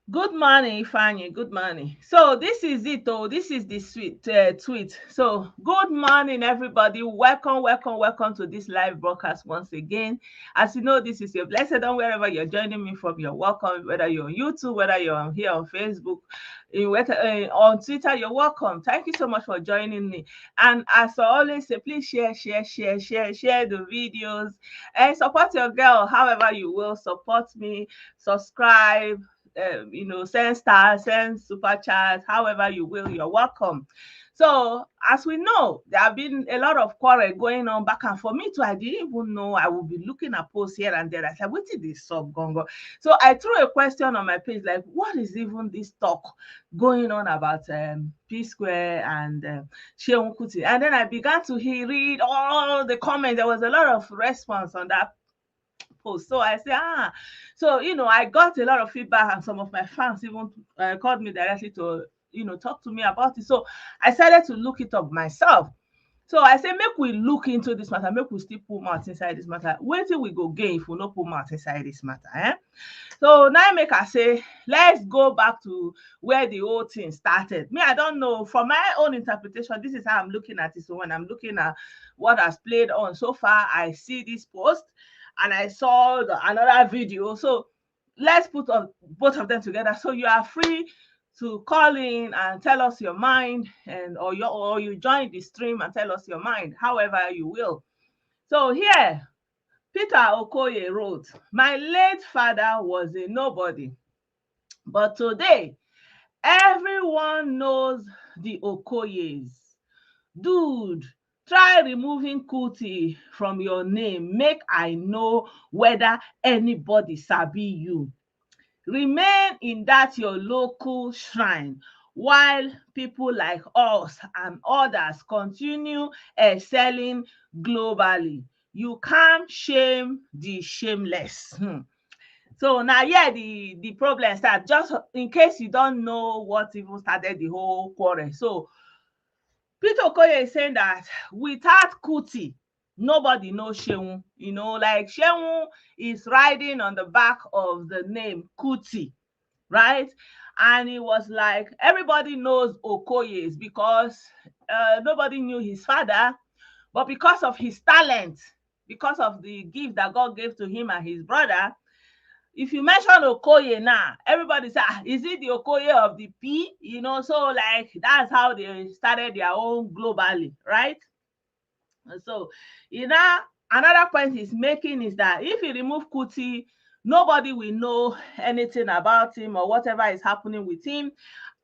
Good morning, Ifeanyi. Good morning. So this is it, oh. This is the sweet tweet. So good morning, everybody. Welcome, welcome, welcome to this live broadcast once again. As you know, this is your blessed and wherever you're joining me from, you're welcome. Whether you're on YouTube, whether you're here on Facebook, on Twitter, you're welcome. Thank you so much for joining me. And as I always say, please share the videos and support your girl. However you will support me, subscribe, send stars, send super chats, however you will, you're welcome. So, as we know, there have been a lot of quarrel going on back and forth. Me too, I didn't even know I would be looking at posts here and there. I said, what is this sub gongo? So I threw a question on my page, like, what is even this talk going on about P Square and Sheung Kuti? And then I began to read all the comments. There was a lot of response on that post. So I say, so I got a lot of feedback, and some of my fans even called me directly to talk to me about it. So I started to look it up myself. So I say, make we look into this matter, make we still put mouth inside this matter. Wait till we go gain if we no put mouth inside this matter. So now make I say, let's go back to where the whole thing started. Me, I don't know. From my own interpretation, this is how I'm looking at it. So when I'm looking at what has played on so far, I see this post and I saw another video. So let's put both of them together. So you are free to call in and tell us your mind, and or you join the stream and tell us your mind, however you will. So here, Peter Okoye wrote, my late father was a nobody, but today everyone knows the Okoyes. Dude, try removing Kuti from your name, make I know whether anybody sabi you. Remain in that your local shrine while people like us and others continue excelling globally. You can't shame the shameless. So now, yeah, the problem start. Just in case you don't know what even started the whole quarrel. So Peter Okoye is saying that without Kuti, nobody knows Sheung. Like Sheung is riding on the back of the name Kuti, right? And it was like everybody knows Okoye's because nobody knew his father, but because of his talent, because of the gift that God gave to him and his brother, if you mention Okoye now, everybody say, is it the Okoye of the P? So like that's how they started their own globally, right? And so, another point he's making is that if you remove Kuti, nobody will know anything about him or whatever is happening with him,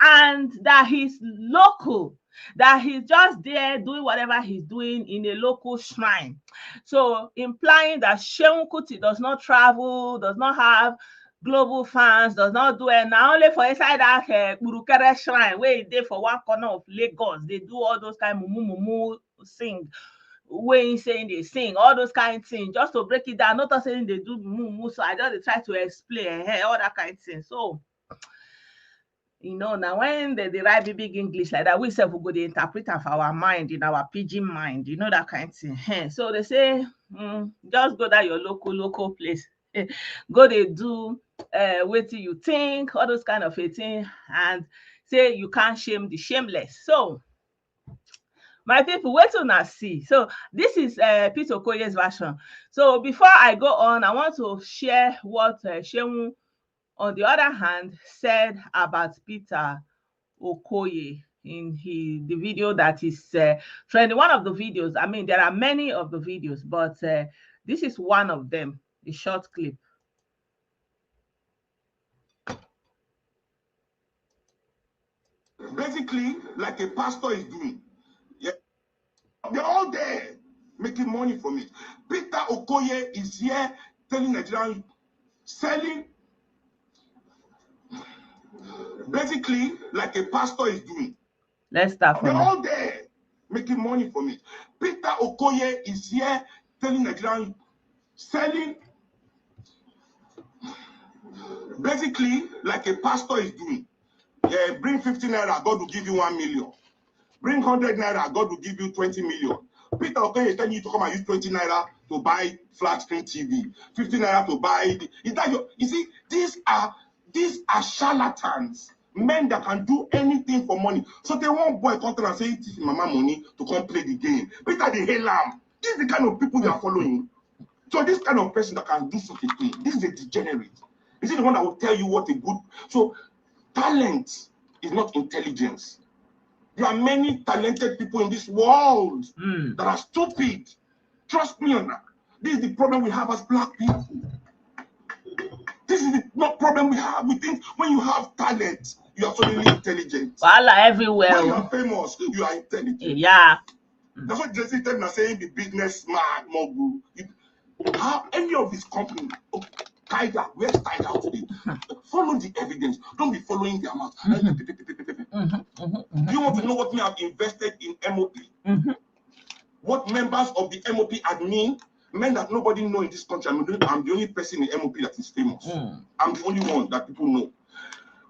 and that he's local, that he's just there doing whatever he's doing in a local shrine. So implying that Sheung Kuti does not travel, does not have global fans, does not do it now only for inside that Burukere shrine where they for one corner of Lagos. They do all those kind of mumu sing, way saying they sing, all those kind of things, just to break it down. Not saying they do mumu, so I just try to explain all that kind of thing. So now when they write big English like that, we say we go the interpreter for our mind, in our pidgin mind, that kind of thing. So they say, just go that your local place. Go they do wait till you think, all those kind of a thing, and say you can't shame the shameless. So my people, wait till now see. So this is Peter Okoye's version. So before I go on, I want to share what Sheung, on the other hand, said about Peter Okoye in the video that is trending. One of the videos, I mean, there are many of the videos, but this is one of them, the short clip. Basically, like a pastor is doing. Yeah. They're all there making money from it. Peter Okoye is here telling Nigerians, selling, basically like a pastor is doing. Let's start from They're all there making money from it. Peter Okoye is here telling Nigerians, selling, basically like a pastor is doing. Yeah, bring 50 naira, God will give you 1 million. Bring 100 naira, God will give you 20 million. Peter Okoye is telling you to come and use 20 naira to buy flat screen TV, 50 naira to buy. Is that you see, these are These are charlatans, men that can do anything for money. So they want boy come and say, "It is mama money to come play the game." Peter the hell am. This is the kind of people they are following. So this kind of person that can do such a thing, this is a degenerate. Is it the one that will tell you what a good... So talent is not intelligence. There are many talented people in this world that are stupid. Trust me on that. This is the problem we have as black people. This is the problem we have. We think when you have talent, you are suddenly intelligent. Voila everywhere. When you are famous, you are intelligent. Yeah. That's what Jesse tell me, saying the businessman mogul. How any of these companies, Tiger, where's Tiger today? Follow the evidence. Don't be following their mouth. Do you want to know what me have invested in MOP? What members of the MOP admin, men that nobody know in this country. I'm the only person in MOP that is famous. I'm the only one that people know.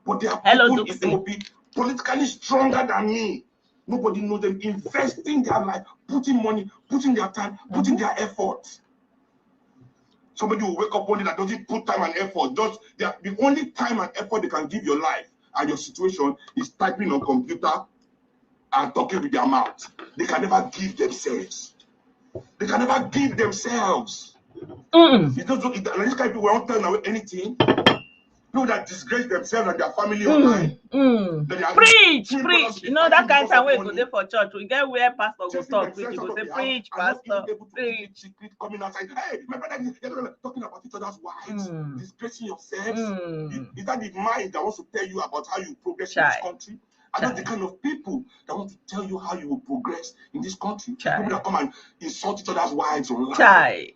But there are people in MOP politically stronger than me. Nobody knows them, investing their life, putting money, putting their time, putting their effort. Somebody will wake up one day that doesn't put time and effort. Just the only time and effort they can give your life and your situation is typing on computer and talking with their mouth. They can never give themselves. They can never give themselves. It's not these kind of people won't tell now anything. People that disgrace themselves and their family online. Preach. You know that kind of time we go there for church. We get where pastor go talk. We go say preach, pastor. Preach. Coming outside. Hey, my brother, you're talking about each other's wives, disgracing yourselves. Is that the mind that wants to tell you about how you progress in this country? Are not the kind of people that want to tell you how you will progress in this country. People that come and insult each other's wives online.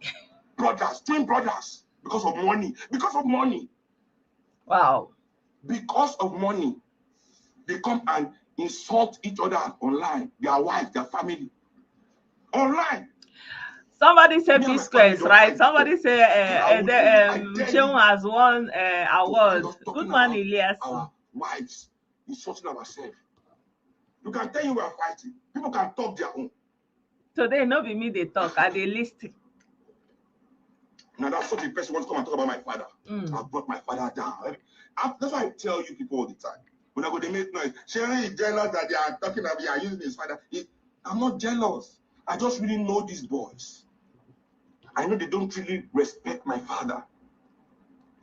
Brothers, twin brothers, because of money. Because of money. Wow. Because of money, they come and insult each other online, their wife, their family. Online. Somebody said P-Square is right. Somebody say Cheung has won award. Good morning, Elias. Our wives insulting ourselves. You can tell you we are fighting. People can talk their own. Today, no be me they talk, are they listening? Now that's such a person wants to come and talk about my father. I brought my father down. That's why I tell you people all the time. When I go, they make noise. Sherry is jealous that they are talking about they are using his father. I'm not jealous. I just really know these boys. I know they don't really respect my father.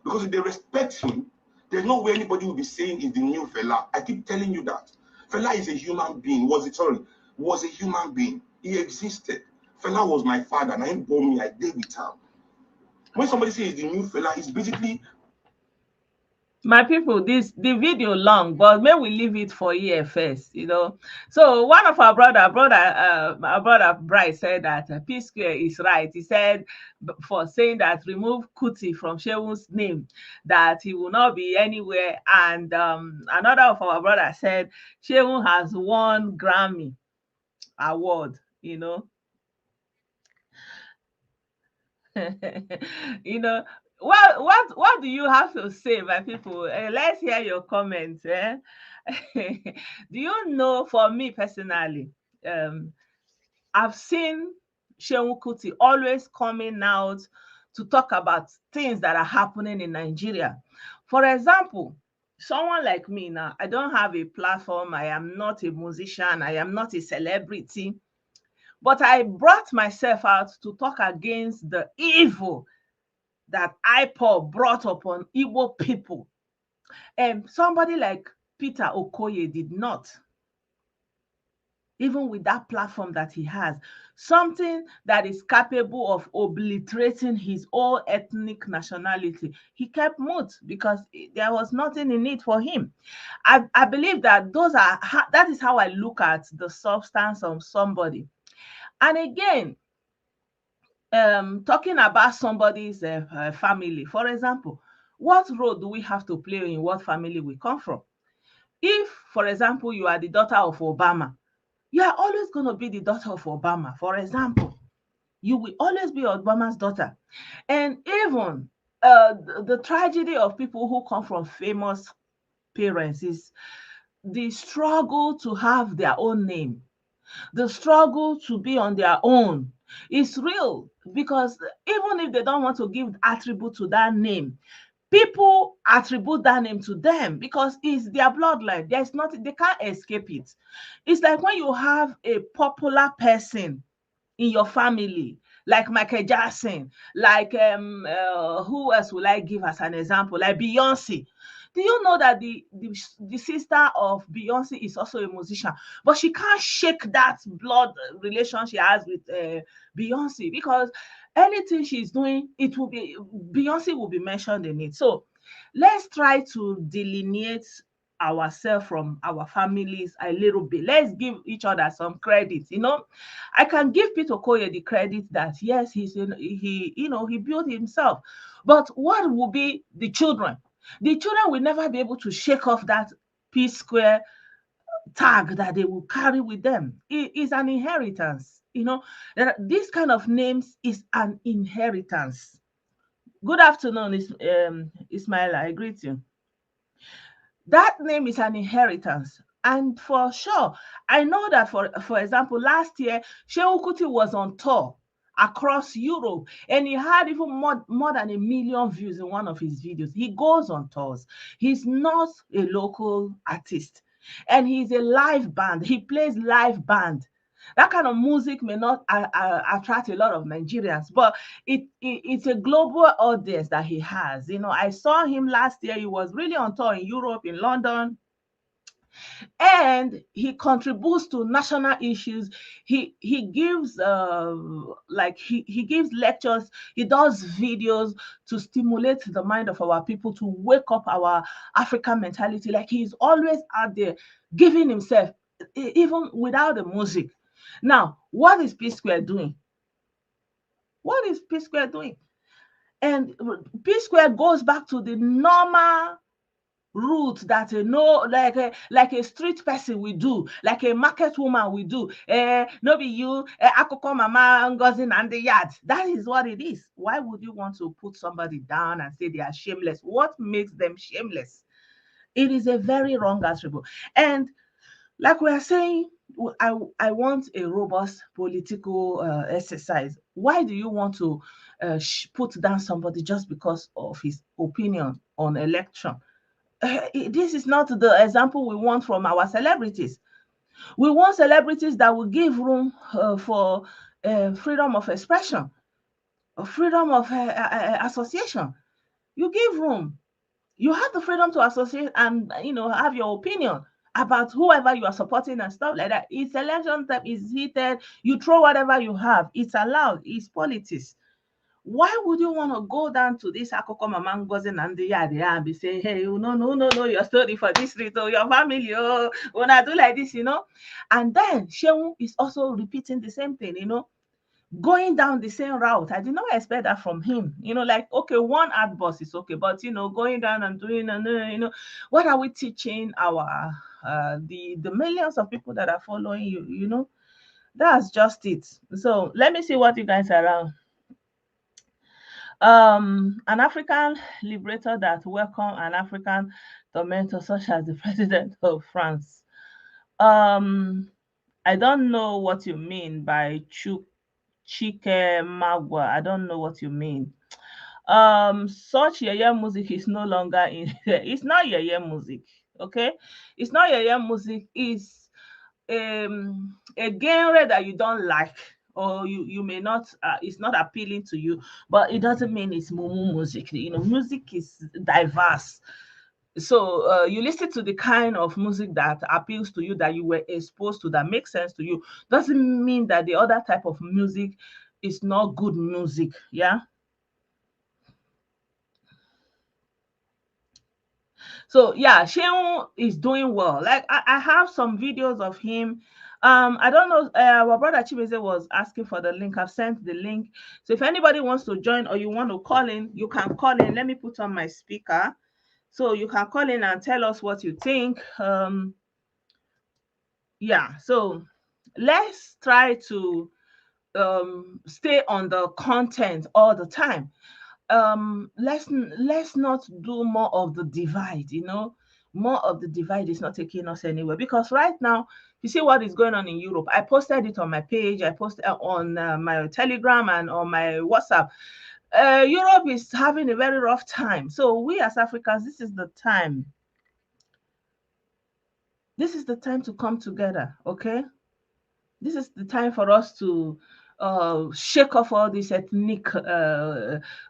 Because if they respect him, there's no way anybody will be saying he's the new fella. I keep telling you that. Fella is a human being. Was a human being. He existed. Fella was my father, and I ain't born me. I did with him. When somebody says the new fella, it's basically... My people, the video long, but may we leave it for here first, you know. So one of our brother Bryce said that P-Square is right. He said for saying that remove Kuti from Shewun's name, that he will not be anywhere. And another of our brothers said Shewun has won Grammy award, you know. You know, what do you have to say, my people? Let's hear your comments. Do you know, for me personally, I've seen Seun Kuti always coming out to talk about things that are happening in Nigeria. For example, someone like me now, I don't have a platform. I am not a musician. I am not a celebrity. But I brought myself out to talk against the evil that IPOB brought upon Igbo people. And somebody like Peter Okoye did not. Even with that platform that he has, something that is capable of obliterating his own ethnic nationality, he kept mute because there was nothing in it for him. I believe that that is how I look at the substance of somebody. And again, talking about somebody's family, for example, what role do we have to play in what family we come from? If, for example, you are the daughter of Obama, you are always going to be the daughter of Obama. For example, you will always be Obama's daughter. And even the tragedy of people who come from famous parents is the struggle to have their own name. The struggle to be on their own is real, because even if they don't want to give attribute to that name, people attribute that name to them because it's their bloodline. There's nothing, they can't escape it. It's like when you have a popular person in your family, like Michael Jackson, like who else will I give as an example? Like Beyonce. Do you know that the sister of Beyonce is also a musician, but she can't shake that blood relation she has with Beyonce, because anything she's doing, it will be Beyonce will be mentioned in it. So let's try to delineate ourselves from our families a little bit. Let's give each other some credit. I can give Peter Okoye the credit that yes, he built himself. But what will be the children? The children will never be able to shake off that P Square tag that they will carry with them. It is an inheritance. This kind of names is an inheritance. Good afternoon, Ismail. I greet you. That name is an inheritance. And for sure, I know that for example, last year, Shehu Kuti was on tour across Europe, and he had even more than 1 million views in one of his videos. He goes on tours. He's not a local artist, and he's a live band. He plays live band. That kind of music may not attract a lot of Nigerians, but it's a global audience that he has. I saw him last year. He was really on tour in Europe, in London, and he contributes to national issues. He gives he gives lectures. He does videos to stimulate the mind of our people, to wake up our African mentality. Like, he's always out there giving himself, even without the music. Now, what is P Square doing? What is P Square doing? And P Square goes back to the normal route that like a street person will do, like a market woman will do. No be you, akoko mama ngozi na the yard. That is what it is. Why would you want to put somebody down and say they are shameless? What makes them shameless? It is a very wrong attribute. And like we are saying, I want a robust political exercise. Why do you want to put down somebody just because of his opinion on election? This is not the example we want from our celebrities. We want celebrities that will give room for freedom of expression, freedom of association. You give room. You have the freedom to associate and have your opinion about whoever you are supporting and stuff like that. It's election time, it's heated. You throw whatever you have. It's allowed. It's politics. Why would you want to go down to this Akoko Mama Ngozi and the yard and be saying, hey, no, your story for this street or your family, when I do like this, And then Shehu is also repeating the same thing, going down the same route. I did not expect that from him. Like, okay, one ad boss is okay, but going down and doing, and what are we teaching our the millions of people that are following you? That's just it. So let me see what you guys are around. An African liberator that welcomed an African tormentor, such as the president of France. I don't know what you mean by Chike Magwa. I don't know what you mean. Such yeye music is no longer in. It's not yeye music, okay? It's not yeye music. It's a genre that you don't like, or you may not. It's not appealing to you, but it doesn't mean it's mumu music. Music is diverse. So you listen to the kind of music that appeals to you, that you were exposed to, that makes sense to you. Doesn't mean that the other type of music is not good music. Yeah. So yeah, Shehu is doing well. Like, I have some videos of him. I don't know. Our brother Chibeze was asking for the link. I've sent the link. So if anybody wants to join or you want to call in, you can call in. Let me put on my speaker. So you can call in and tell us what you think. Yeah, so let's try to stay on the content all the time. Let's not do more of the divide. More of the divide is not taking us anywhere, because right now, you see what is going on in Europe. I posted it on my page. I posted on my Telegram and on my WhatsApp. Europe is having a very rough time. So we as Africans, this is the time. This is the time to come together, okay? This is the time for us to shake off all this ethnic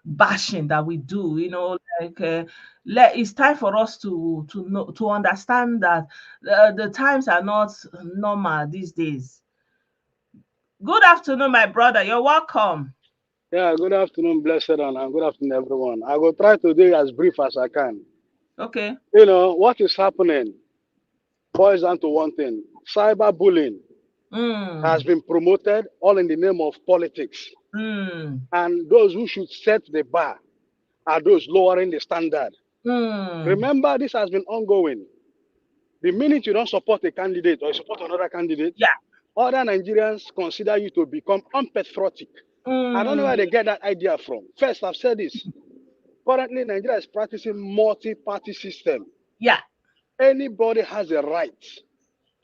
bashing that we do. Like it's time for us to know, to understand that the times are not normal these days. Good afternoon, my brother. You're welcome. Yeah, good afternoon, blessed and good afternoon, everyone. I will try to do it as brief as I can. Okay. What is happening boils down to one thing. Cyberbullying has been promoted all in the name of politics. And those who should set the bar are those lowering the standard. Remember, this has been ongoing. The minute you don't support a candidate or you support another candidate, Yeah. other Nigerians consider you to become unpatriotic. I don't know where they get that idea from. First, I've said this. Currently, Nigeria is practicing multi-party system. Yeah. Anybody has a right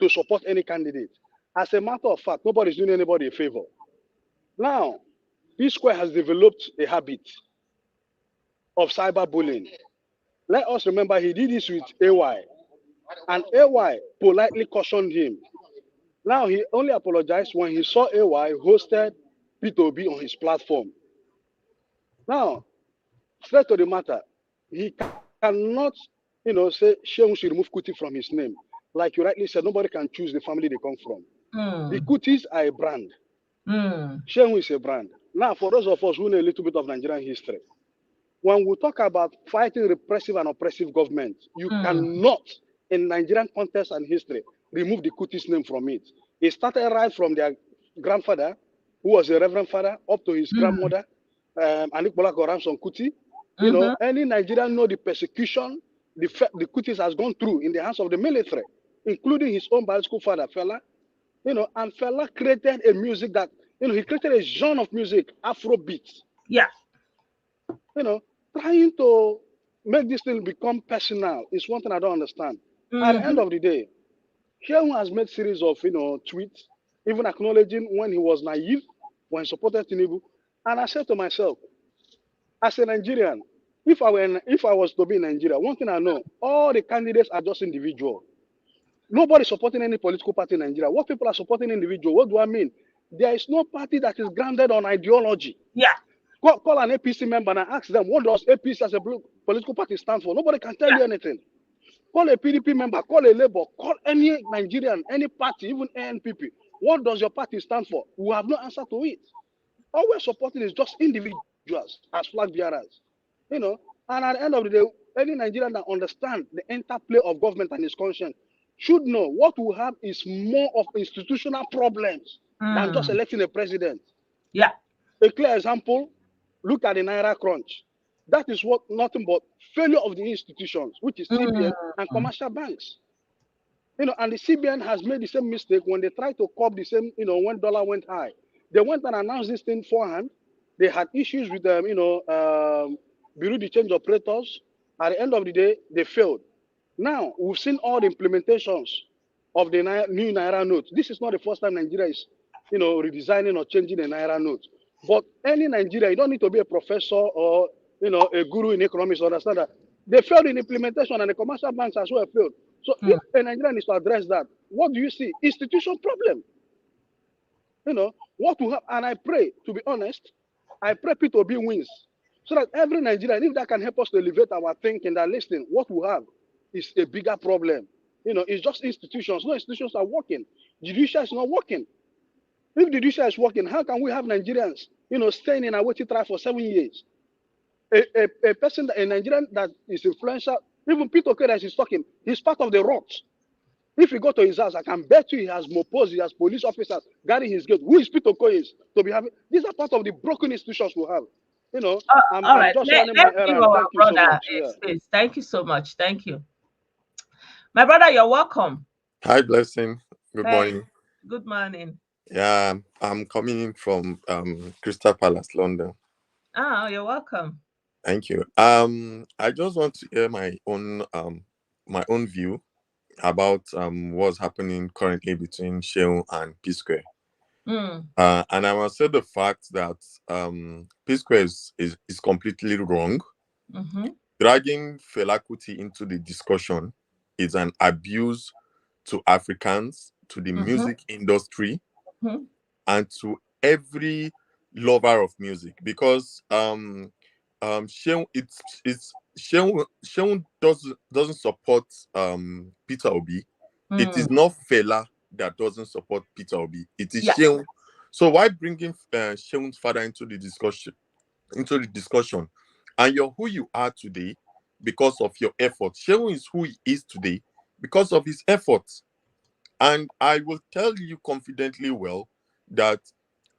to support any candidate. As a matter of fact, nobody's doing anybody a favor. Now, P-Square has developed a habit of cyberbullying. Let us remember he did this with AY. And AY politely cautioned him. Now, he only apologized when he saw AY hosted P2B on his platform. Now, straight to the matter, he cannot, say Shehu should remove Kuti from his name. Like you rightly said, nobody can choose the family they come from. The Kutis are a brand. Shehu is a brand. Now, for those of us who know a little bit of Nigerian history, when we talk about fighting repressive and oppressive government, you cannot, in Nigerian context and history, remove the Kutis name from it. It started right from their grandfather, who was a reverend father, up to his grandmother, Anikbola Ramson Kuti. Any Nigerian know the persecution the Kutis has gone through in the hands of the military, including his own biological father, Fela. And Fela created a music that, he created a genre of music, Afrobeat. Yeah. Trying to make this thing become personal is one thing I don't understand. At the end of the day, Shehu has made series of, tweets, even acknowledging when he was naive, when he supported Tinubu. And I said to myself, as a Nigerian, if I was to be in Nigeria, one thing I know, all the candidates are just individual. Nobody supporting any political party in Nigeria. What people are supporting individual, what do I mean? There is no party that is grounded on ideology. Yeah. Call an APC member and ask them, what does APC as a political party stand for? Nobody can tell you anything. Call a PDP member, call a Labour, call any Nigerian, any party, even ANPP. What does your party stand for? We have no answer to it. All we're supporting is just individuals as flag bearers. And at the end of the day, any Nigerian that understands the interplay of government and his conscience should know what we have is more of institutional problems than just electing a president. Yeah. A clear example, look at the Naira crunch. That is what nothing but failure of the institutions, which is CBN and commercial banks. And the CBN has made the same mistake when they tried to curb the same, when dollar went high. They went and announced this thing beforehand. They had issues with them, Bureau de change operators. At the end of the day, they failed. Now, we've seen all the implementations of the new Naira note. This is not the first time Nigeria is, redesigning or changing the Naira note. But any Nigeria, you don't need to be a professor or, a guru in economics to understand that they failed in implementation and the commercial banks as well failed. So if a Nigerian is to address that, what do you see? Institution problem. What we have, and I pray, to be honest, I pray P2B wins. So that every Nigerian, if that can help us to elevate our thinking, that listening, what we have is a bigger problem. It's just institutions. No institutions are working. Judicial is not working. If the judicial is working, how can we have Nigerians, staying in a waiting trial for 7 years? A person, a Nigerian that is influential, even Peter Okeres is talking, he's part of the rot. If you go to his house, I can bet you he has mopos, he has police officers guarding his gate. Who is Peter Okeres to be having? These are part of the broken institutions we have. All right. I'm just Let's running my give errand. our Thank you so brother much. Yeah. space. Thank you so much. Thank you. My brother, you're welcome. Hi, Blessing. Good morning. Good morning. Yeah, I'm coming in from Crystal Palace, London. Oh, you're welcome. Thank you. I just want to hear my own view about what's happening currently between Shehu and P-Square. And I must say the fact that P Square is completely wrong. Dragging Fela Kuti into the discussion is an abuse to Africans, to the music industry, and to every lover of music. Because Sheun doesn't support Peter Obi. It is not Fela that doesn't support Peter Obi. It is Sheun. So why bringing Sheun's father into the discussion? And you're who you are today because of your efforts. Sheun is who he is today because of his efforts. And I will tell you confidently well that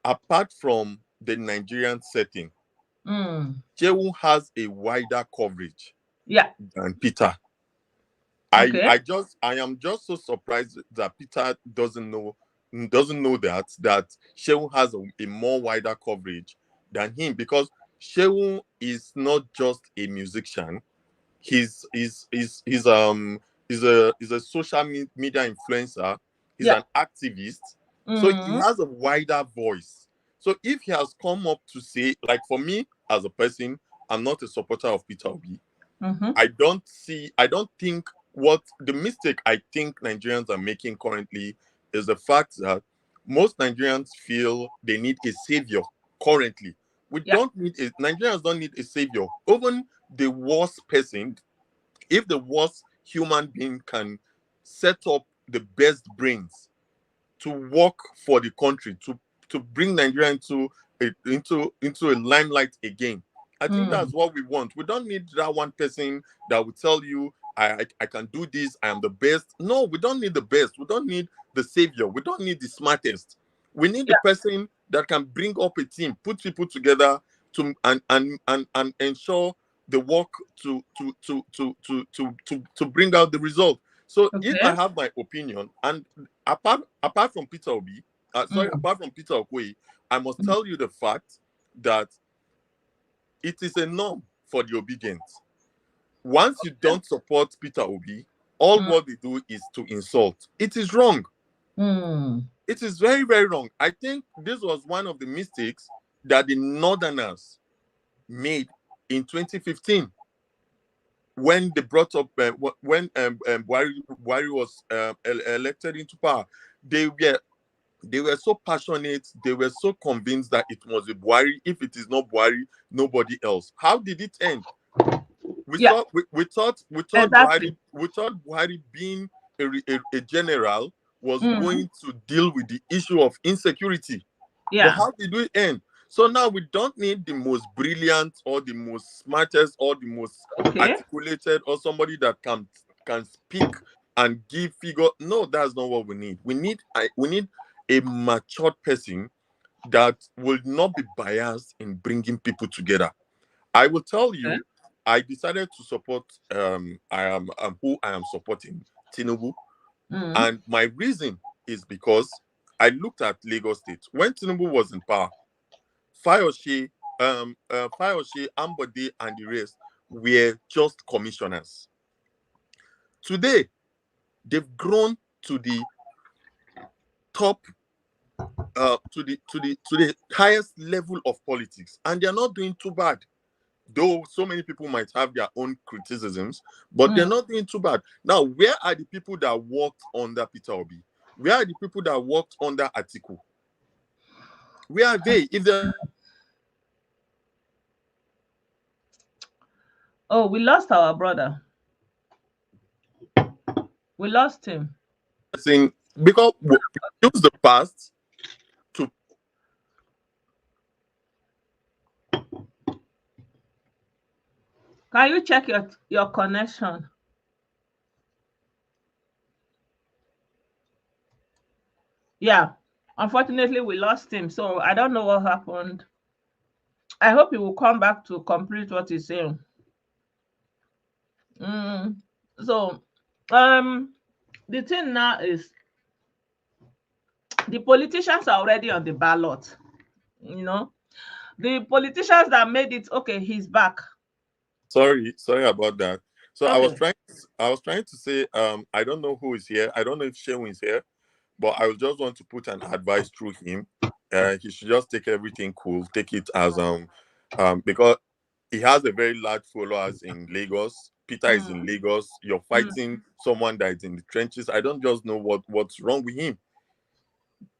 apart from the Nigerian setting, Sheun has a wider coverage than Peter. I am just so surprised that Peter doesn't know that Sheun has a more wider coverage than him, because Sheun is not just a musician. He's a social media influencer. He's an activist. So he has a wider voice. So if he has come up to say, like, for me as a person, I'm not a supporter of Peter Obi. I don't think what the mistake I think Nigerians are making currently is the fact that most Nigerians feel they need a savior currently. Nigerians don't need a savior. Even the worst person, if the worst human being can set up the best brains to work for the country, to bring Nigeria into a limelight again, I think that's what we want. We don't need that one person that will tell you, I can do this, I am the best. No, we don't need the best. We don't need the savior. We don't need the smartest. We need the person that can bring up a team, put people together and ensure the work to bring out the result. So if I have my opinion, and apart from Peter Obi, apart from Peter Okoye, I must tell you the fact that it is a norm for the obedient. Once you don't support Peter Obi, all what they do is to insult. It is wrong. It is very, very wrong. I think this was one of the mistakes that the Northerners made in 2015 when they brought up when Buhari was elected into power. They were so passionate, they were so convinced that it was a Buhari. If it is not Buhari, nobody else. How did it end? We thought Buhari being a general was going to deal with the issue of insecurity. But how did it end? So now we don't need the most brilliant or the most smartest or the most articulated or somebody that can speak and give figure. No, that's not what we need. We need a matured person that will not be biased in bringing people together. I will tell you, I decided to support I am who I am supporting, Tinubu. And my reason is because I looked at Lagos State. When Tinubu was in power, Fayose, Ambode, and the rest were just commissioners. Today, they've grown to the top, to the highest level of politics, and they're not doing too bad. Though so many people might have their own criticisms, but they're not doing too bad. Now, where are the people that worked under Peter Obi? Where are the people that worked under Atiku? Where are they? If they're... Oh, we lost our brother. We lost him. Saying, because we use the past to... Can you check your connection? Yeah, unfortunately, we lost him. So I don't know what happened. I hope he will come back to complete what he's saying. So, the thing now is the politicians are already on the ballot. You know, the politicians that made it. Okay, he's back. Sorry about that. So okay. I was trying to say, I don't know who is here. I don't know if Sheun is here, but I would just want to put an advice through him. He should just take everything cool, take it as because he has a very large followers in Lagos. Peter is in Lagos. You're fighting someone that is in the trenches. I don't just know what's wrong with him.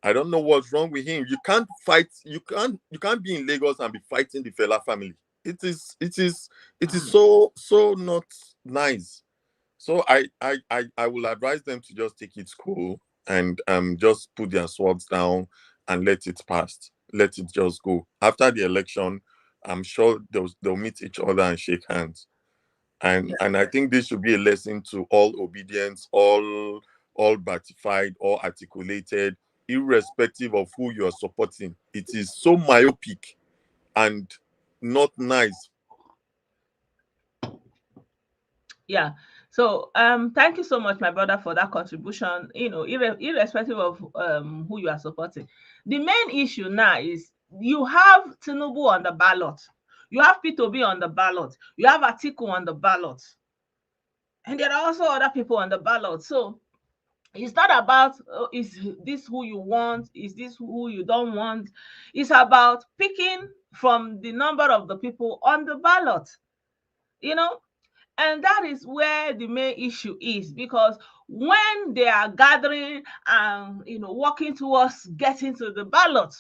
I don't know what's wrong with him. You can't fight. You can't be in Lagos and be fighting the Fela family. It is so not nice. So I will advise them to just take it cool and just put their swords down and let it pass. Let it just go. After the election, I'm sure they'll meet each other and shake hands. And I think this should be a lesson to all obedience, all ratified, all articulated, irrespective of who you are supporting. It is so myopic and not nice. Yeah. So thank you so much, my brother, for that contribution. You know, irrespective of who you are supporting. The main issue now is you have Tinubu on the ballot, you have P2B on the ballot, you have Atiku on the ballot, and there are also other people on the ballot. So it's not about is this who you want, is this who you don't want. It's about picking from the number of the people on the ballot, you know. And that is where the main issue is, because when they are gathering and working towards getting to the ballot,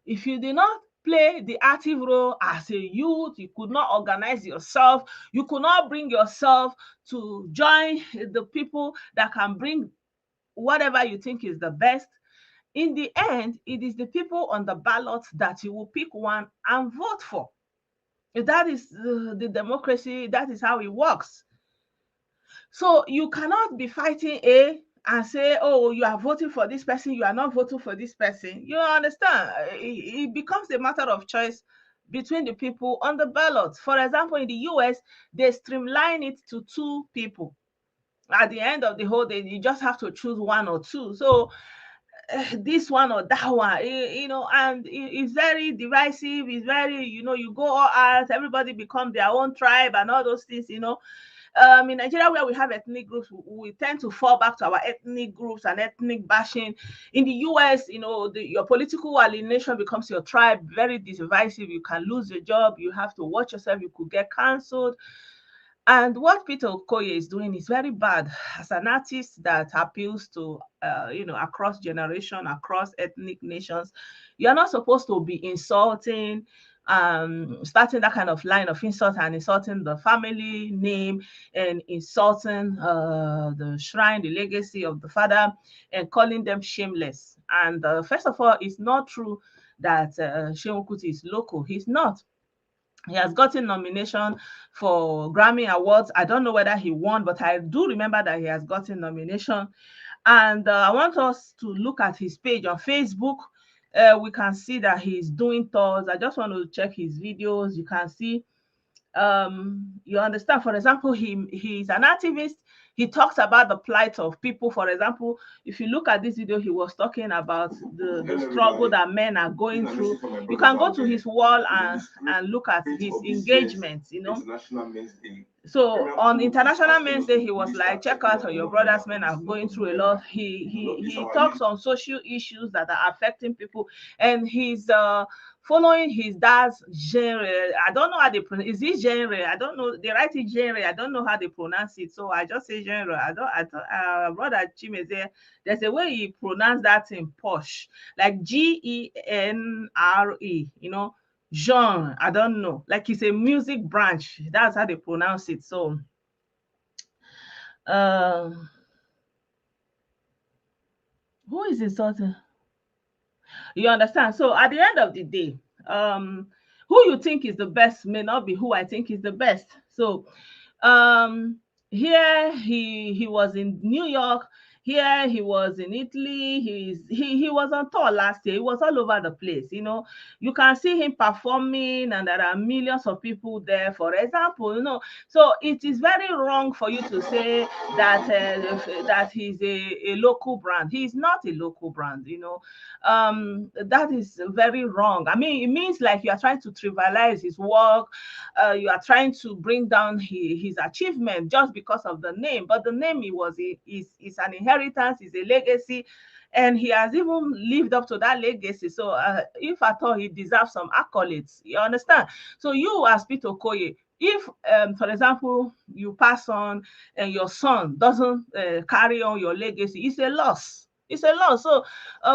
if you did not play the active role as a youth, you could not organize yourself, you could not bring yourself to join the people that can bring whatever you think is the best. In the end, it is the people on the ballot that you will pick one and vote for. That is the democracy. That is how it works. So you cannot be fighting and say, oh, you are voting for this person, you are not voting for this person. You understand? It becomes a matter of choice between the people on the ballot. For example, in the US, they streamline it to 2 people. At the end of the whole day, you just have to choose 1 or 2. So this one or that one, and it's very divisive. It's very, you go all out, everybody become their own tribe and all those things. In Nigeria, where we have ethnic groups, we tend to fall back to our ethnic groups and ethnic bashing. In the US, your political alienation becomes your tribe, very divisive. You can lose your job, you have to watch yourself, you could get cancelled. And what Peter Okoye is doing is very bad as an artist that appeals to, across generation, across ethnic nations. You're not supposed to be insulting, starting that kind of line of insult and insulting the family name and insulting the shrine, the legacy of the father, and calling them shameless. And first of all, it's not true that Seun Kuti is local. He's not. He has gotten nomination for Grammy Awards. I don't know whether he won, but I do remember that he has gotten nomination. And I want us to look at his page on Facebook. We can see that he's doing tours. I just want to check his videos. You can see, you understand, for example, he's an activist. He talks about the plight of people. For example, if you look at this video, he was talking about the struggle that men are going through. You can go to his wall and look at his engagements, So on International Men's Day, he was like, check out how your brothers men are going through a lot. He talks on social issues that are affecting people, and he's following his dad's genre. I don't know how they pronounce. Is this genre? I don't know. They write it genre. I don't know how they pronounce it, so I just say genre. I don't. Brother Chimeze, there's a way he pronounced that in posh, like Genre. Genre. I don't know. Like it's a music branch. That's how they pronounce it. So, who is insulting? You understand? So at the end of the day, who you think is the best may not be who I think is the best. So here he was in New York, here he was in Italy, he was on tour last year. He was all over the place. You can see him performing, and there are millions of people there, for example. So it is very wrong for you to say that that he's a local brand. He's not a local brand. That is very wrong. I mean, it means like you are trying to trivialize his work. You are trying to bring down his achievement just because of the name. But the name is an inherited inheritance, is a legacy, and he has even lived up to that legacy. So if at all he deserves some accolades, you understand? So you as Peter Okoye, if for example you pass on and your son doesn't carry on your legacy, it's a loss. It's a loss. So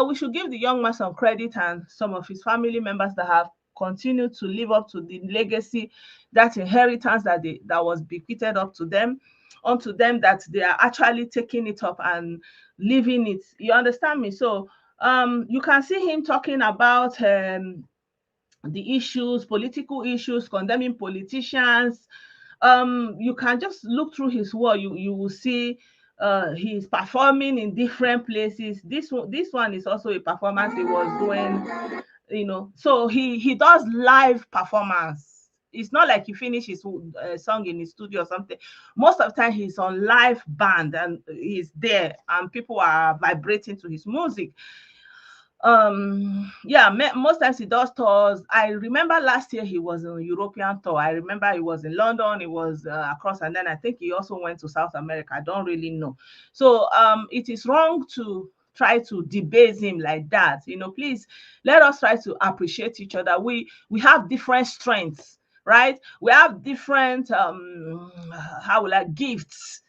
we should give the young man some credit, and some of his family members that have continued to live up to the legacy, that inheritance that was bequeathed up to them, onto them, that they are actually taking it up and living it. You understand me? So you can see him talking about the issues, political issues, condemning politicians. You can just look through his work. You will see he's performing in different places. This one is also a performance he was doing, so he does live performance. It's not like he finishes his song in his studio or something. Most of the time he's on live band and he's there and people are vibrating to his music. Yeah, most times he does tours. I remember last year he was on a European tour. I remember he was in London, he was across, and then I think he also went to South America. I don't really know. So it is wrong to try to debase him like that. Please let us try to appreciate each other. We have different strengths, right? We have different gifts.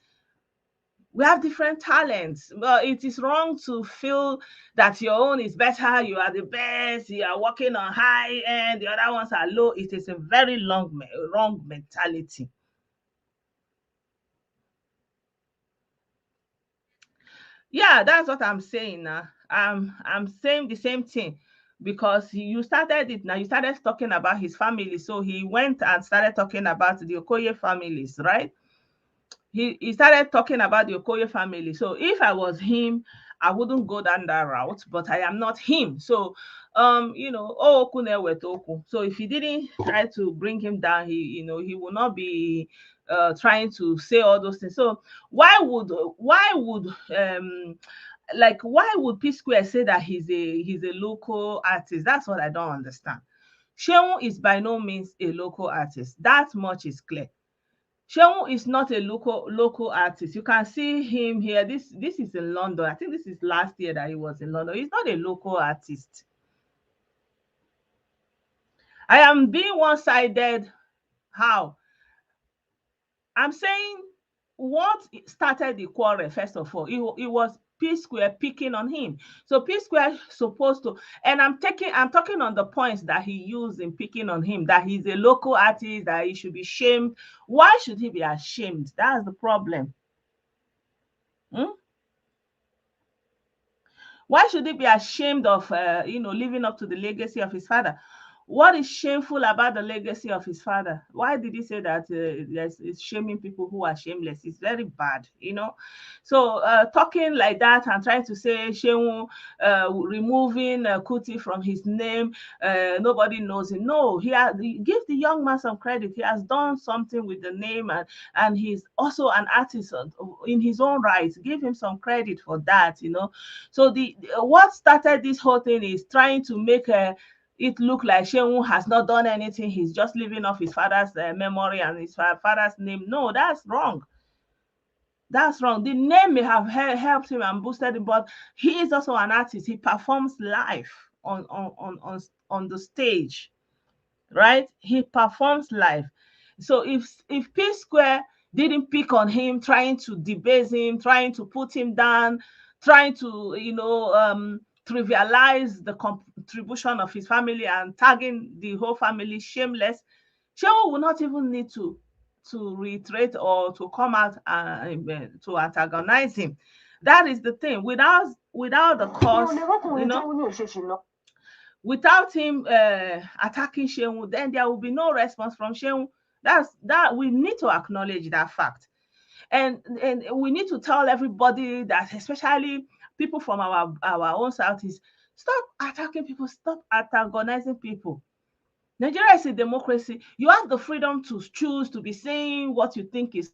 We have different talents, but it is wrong to feel that your own is better, you are the best, you are working on high end, the other ones are low. It is a very wrong mentality. Yeah, that's what I'm saying now. I'm saying the same thing, because you started it now. You started talking about his family, so he went and started talking about the Okoye families, right? He started talking about the Okoye family. So if I was him, I wouldn't go down that route, but I am not him. So oku na-eweta okwu. So if he didn't try to bring him down, he will not be trying to say all those things. So why would P Square say that he's a local artist? That's what I don't understand. Shehu is by no means a local artist. That much is clear. Shehu is not a local artist. You can see him here. This is in London. I think this is last year that he was in London. He's not a local artist. I am being one-sided. How? I'm saying what started the quarrel, first of all, it was P Square picking on him. So P Square supposed to, and I'm talking on the points that he used in picking on him, that he's a local artist, that he should be shamed. Why should he be ashamed? That's the problem. Hmm? Why should he be ashamed of, living up to the legacy of his father? What is shameful about the legacy of his father? Why did he say that it's shaming people who are shameless? It's very bad. So talking like that and trying to say Shehu removing Kuti from his name, nobody knows him. No, give the young man some credit. He has done something with the name, and he's also an artist in his own right. Give him some credit for that. So what started this whole thing is trying to make it look like Shehu has not done anything. He's just living off his father's memory and his father's name. No, that's wrong. That's wrong. The name may have helped him and boosted him, but he is also an artist. He performs live on the stage, right? He performs live. So if P Square didn't pick on him, trying to debase him, trying to put him down, trying to trivialize the contribution of his family and tagging the whole family shameless, Shehu will not even need to reiterate or to come out to antagonize him. That is the thing. Without the cause, without him attacking Shehu, then there will be no response from Shehu. That we need to acknowledge that fact. And we need to tell everybody that, especially people from our own Southeast, stop attacking people, stop antagonizing people. Nigeria is a democracy. You have the freedom to choose to be saying what you think is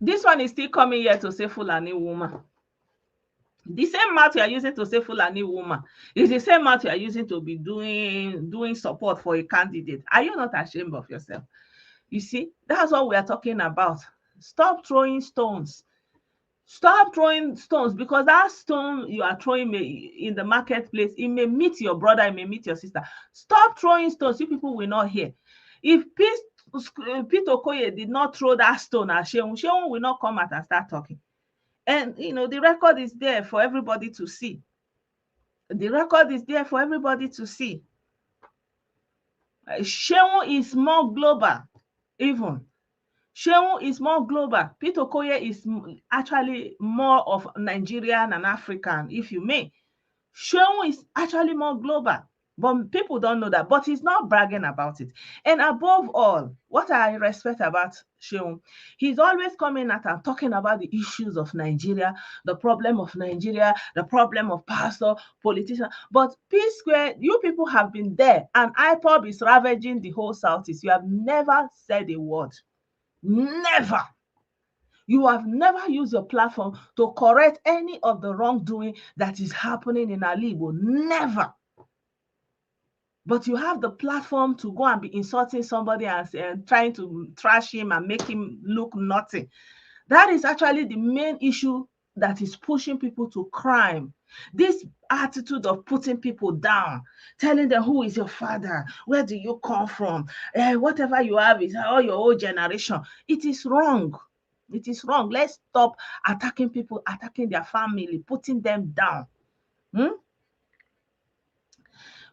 This one is still coming here to say Fulani woman. The same mouth you are using to say Fulani woman is the same mouth you are using to be doing support for a candidate. Are you not ashamed of yourself? You see, that's what we are talking about. Stop throwing stones. Stop throwing stones, because that stone you are throwing in the marketplace, it may meet your brother, it may meet your sister. Stop throwing stones. You people will not hear. If Peter Okoye did not throw that stone at Shehu will not come out and start talking. And the record is there for everybody to see. The record is there for everybody to see. Shehu is more global, even. Shehu is more global. Peter Okoye is actually more of Nigerian and African, if you may. Shehu is actually more global, but people don't know that. But he's not bragging about it. And above all, what I respect about Shehu, he's always coming at and talking about the issues of Nigeria, the problem of Nigeria, the problem of pastor, politician. But P Square, you people have been there, and IPOB is ravaging the whole Southeast. You have never said a word. Never. You have never used your platform to correct any of the wrongdoing that is happening in Alibo. Never. But you have the platform to go and be insulting somebody and trying to trash him and make him look nothing. That is actually the main issue that is pushing people to crime. This attitude of putting people down, telling them, who is your father? Where do you come from? Whatever you have is all your old generation. It is wrong. It is wrong. Let's stop attacking people, attacking their family, putting them down.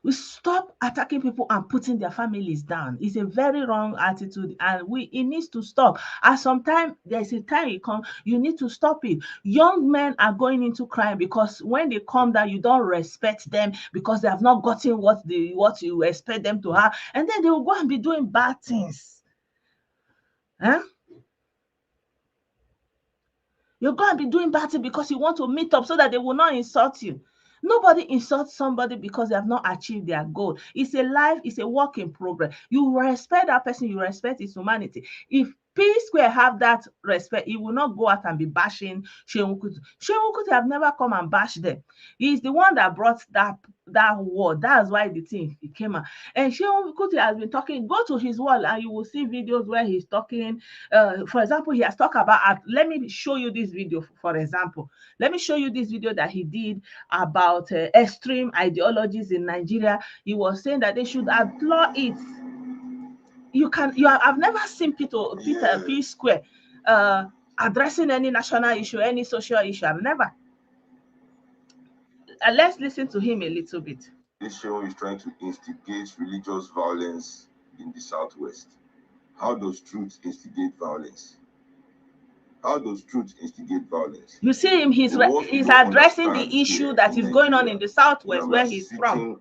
We stop attacking people and putting their families down. It's a very wrong attitude, and it needs to stop. At some time, there's a time you come, you need to stop it. Young men are going into crime because when they come down, you don't respect them because they have not gotten what you expect them to have, and then they will go and be doing bad things. You're going to be doing bad things because you want to meet up so that they will not insult you. Nobody insults somebody because they have not achieved their goal. It's a life, it's a work in progress. You respect that person, you respect his humanity. If P Square have that respect, he will not go out and be bashing Shehu Kuti. Shehu Kuti have never come and bash them. He's the one that brought that word. That's why the thing came out. And Shehu Kuti has been talking. Go to his wall and you will see videos where he's talking. For example, he has talked about. Let me show you this video. For example, let me show you this video that he did about extreme ideologies in Nigeria. He was saying that they should outlaw it. I've never seen Peter P Square addressing any national issue, any social issue. I've never. Let's listen to him a little bit. This show is trying to instigate religious violence in the Southwest. How does truth instigate violence? How does truth instigate violence? You see him, he's addressing the issue that is going on in the Southwest where he's from.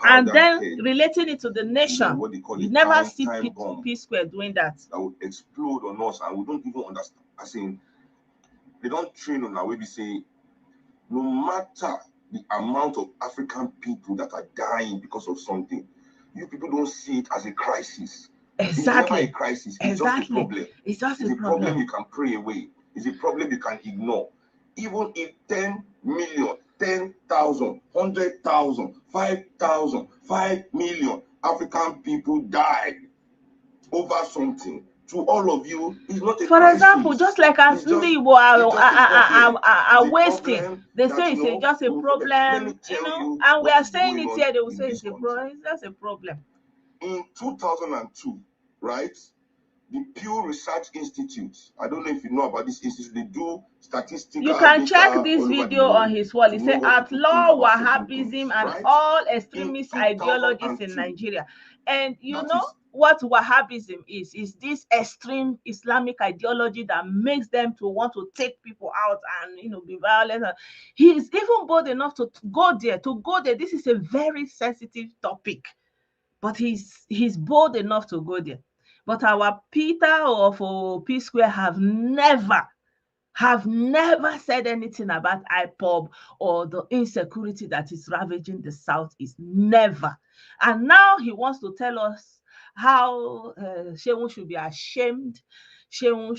And then relating it to the nation. You never see P Square doing that. That would explode on us, and we don't even understand. I say they don't train on our way. We say no matter the amount of African people that are dying because of something, you people don't see it as a crisis. Exactly. It's never a crisis. It's just a problem. It's just a problem you can pray away. It's a problem you can ignore. Even if 10 million, 10,000, 100,000, 5,000, 5 million African people died over something, to all of you, it's not a For crisis. example, just like as Ndị Igbo are wasting, they say it's just a problem, and we are saying it here, they will say it's a problem. It's just a problem. In 2002, right? The Pew Research Institute. I don't know if you know about this institute. They do statistics. You can check this video on his wall. He said, outlaw Wahhabism and all extremist ideologies in Nigeria. And you know what Wahhabism is? Is this extreme Islamic ideology that makes them to want to take people out and be violent. He is even bold enough to go there. This is a very sensitive topic, but he's bold enough to go there. But our Peter of P Square have never said anything about IPOB or the insecurity that is ravaging the Southeast. Never. And now he wants to tell us how Shehu should be ashamed. Shehu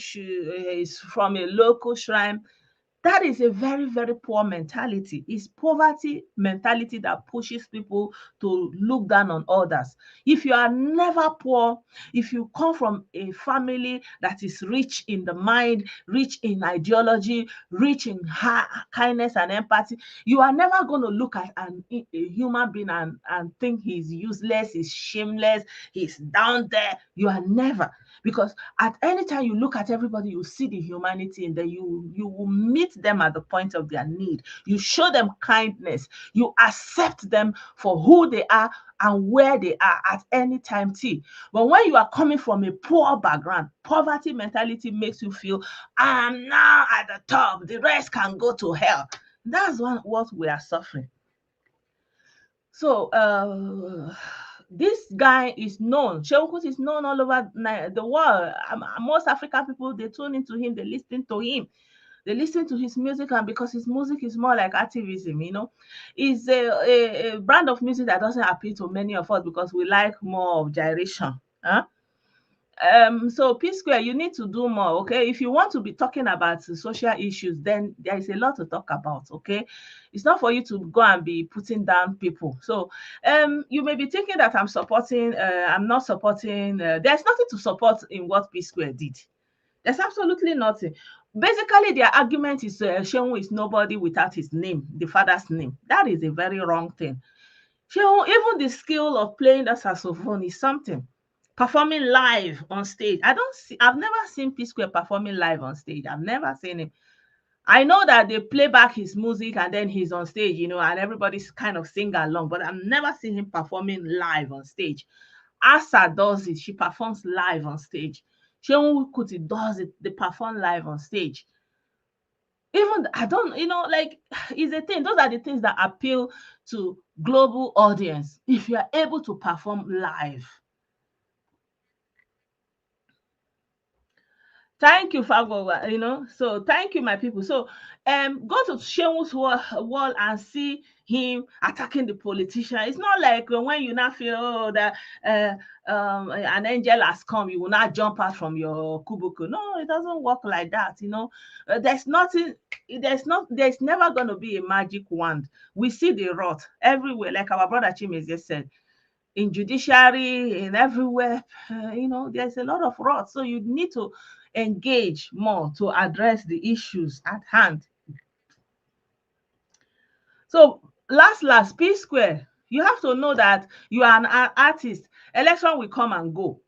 is from a local shrine. That is a very, very poor mentality. It's poverty mentality that pushes people to look down on others. If you are never poor, if you come from a family that is rich in the mind, rich in ideology, rich in kindness and empathy, you are never going to look at a human being and think he's useless, he's shameless, he's down there. You are never. Because at any time you look at everybody, you see the humanity in them. You will meet them at the point of their need. You show them kindness. You accept them for who they are and where they are at any time t. But when you are coming from a poor background, poverty mentality makes you feel, I am now at the top, the rest can go to hell. That's what we are suffering. So this guy is known. Shehu Kuti is known all over the world. Most African people, they tune into him, they listen to him, they listen to his music, and because his music is more like activism, it's a brand of music that doesn't appeal to many of us because we like more of gyration. Huh? So P Square, you need to do more, okay? If you want to be talking about social issues, then there is a lot to talk about, okay? It's not for you to go and be putting down people. So you may be thinking that I'm not supporting, there's nothing to support in what P Square did. There's absolutely nothing. Basically, their argument is Shehu is nobody without his name, the father's name. That is a very wrong thing. Shehu, even the skill of playing the saxophone is something. Performing live on stage. I've never seen P Square performing live on stage. I've never seen him. I know that they play back his music and then he's on stage, and everybody's kind of sing along, but I've never seen him performing live on stage. Asa does it. She performs live on stage. Shehu Kuti does it. They perform live on stage. Even I don't, it's a thing. Those are the things that appeal to global audience. If you are able to perform live. Thank you, Fago. So thank you, my people. So go to Shehu's wall and see him attacking the politician. It's not like when you now feel that an angel has come, you will not jump out from your kubuku. No, it doesn't work like that. There's nothing. There's never going to be a magic wand. We see the rot everywhere, like our brother Chimes just said. In judiciary, in everywhere, there's a lot of rot. So you need to engage more to address the issues at hand. So last, P Square, you have to know that you are an artist. Election will come and go.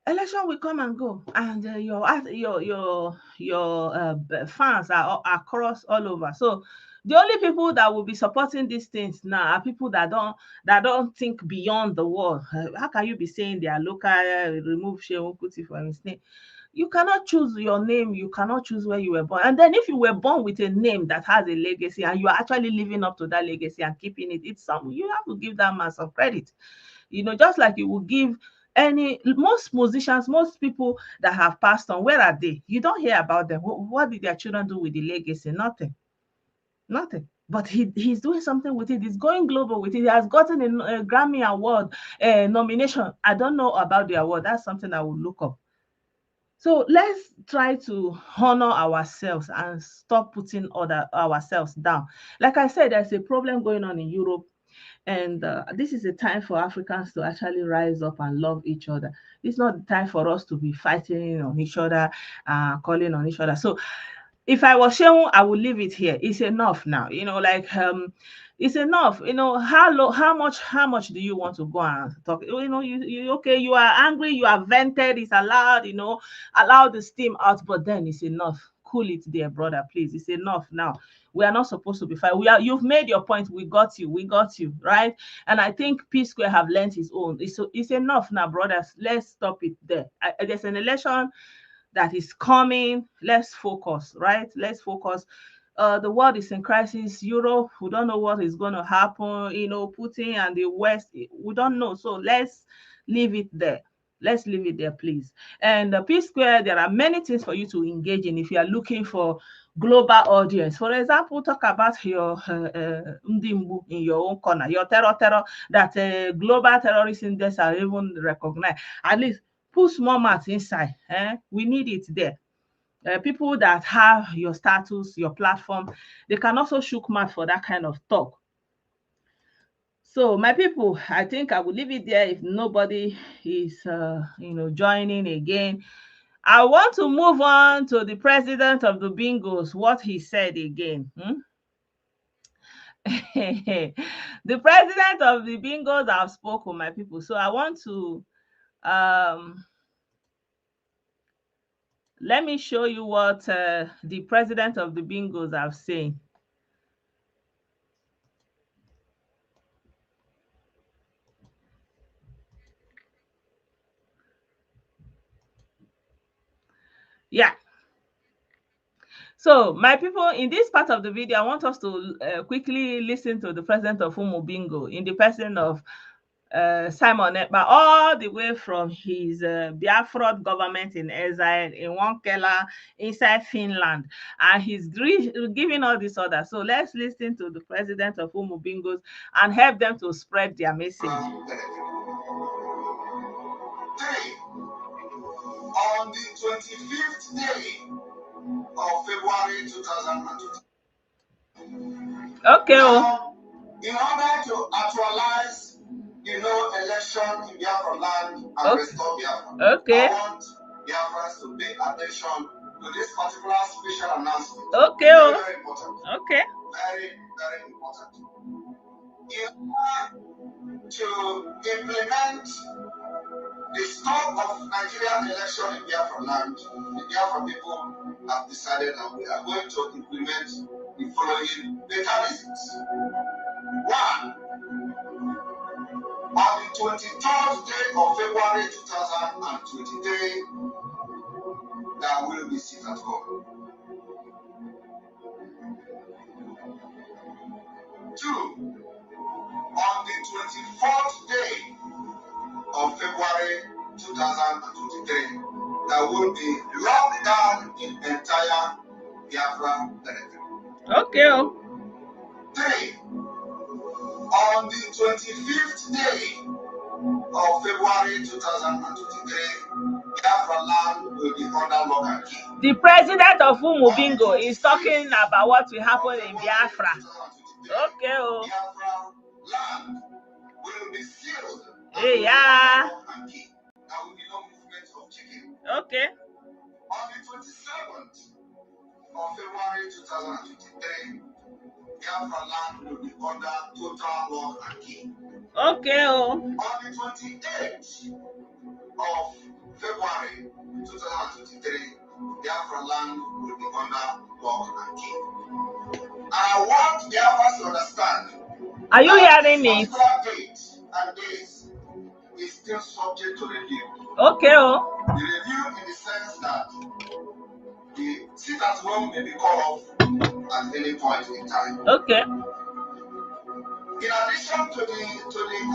Election will come and go, and your fans are across all over. So the only people that will be supporting these things now are people that don't think beyond the world. How can you be saying they are local, remove Shehu Kuti from his name? You cannot choose your name. You cannot choose where you were born. And then if you were born with a name that has a legacy and you are actually living up to that legacy and keeping it, you have to give that man some credit. Just like you will give most musicians, most people that have passed on, where are they? You don't hear about them. What did their children do with the legacy? Nothing. But he's doing something with it. He's going global with it. He has gotten a Grammy Award nomination. I don't know about the award. That's something I will look up. So let's try to honor ourselves and stop putting ourselves down. Like I said, there's a problem going on in Europe. And this is a time for Africans to actually rise up and love each other. It's not the time for us to be fighting on each other, calling on each other. So if I was Shehu, I would leave it here. It's enough now. It's enough. How much do you want to go and talk? You okay, you are angry, you are vented, it's allowed, allow the steam out, but then it's enough. Cool it there, brother, please. It's enough now. We are not supposed to be fighting. You've made your point. We got you, right? And I think P Square have learned his own. It's enough now, brothers. Let's stop it there. There's an election that is coming. Let's focus, right? Let's focus. The world is in crisis. Europe, we don't know what is going to happen. Putin and the West, we don't know. So let's leave it there. Let's leave it there, please. And P Square, there are many things for you to engage in if you are looking for global audience. For example, talk about your Ndimbu in your own corner, your terror that global terrorist index are even recognized. At least put small mouth inside. We need it there. People that have your status, your platform, they can also shook mouth for that kind of talk. So my people, I think I will leave it there if nobody is joining again. I want to move on to the president of the Bingos, what he said again. The president of the Bingos have spoken, my people. So I want to let me show you what the president of the Bingos have said. Yeah. So, my people, in this part of the video, I want us to quickly listen to the president of Umu Bingo in the person of Simon Ekpa, all the way from his Biafra government in exile in Wankela inside Finland, and he's giving all this order. So let's listen to the president of Umu Bingos and help them to spread their message. On the 25th day of February 2020. Okay. Now, in order to actualize, election in Biafra land and restore Biafra, okay, I want Biafrans to pay attention to this particular special announcement. Okay. Very, very important. Okay. Very, very important. In order to implement the stop of Nigerian election in Biafra land, the Biafra people have decided that we are going to implement the following mechanisms. One, on the 23rd day of February 2023, there will be sit at home. Two, on the 24th day of February 2023, there will be lockdown in entire Biafra territory. Okay. Three, on the 25th day of February 2023, Biafra land will be under lock and key. The president of Umu Bingo is talking about what will happen in Biafra. Okay. Biafra land will be sealed. Hey, yeah. There will be no movement of chicken. Okay. On the 27th of February 2023, Biafra land will be under total lock and key. Okay. On the 28th of February 2023, Biafra land will be under lock and key. And I want Biafra to understand. Are you hearing it? Date and days is still subject to review. Okay. The review in the sense that the sit at home may be called off at any point in time. Okay. In addition to the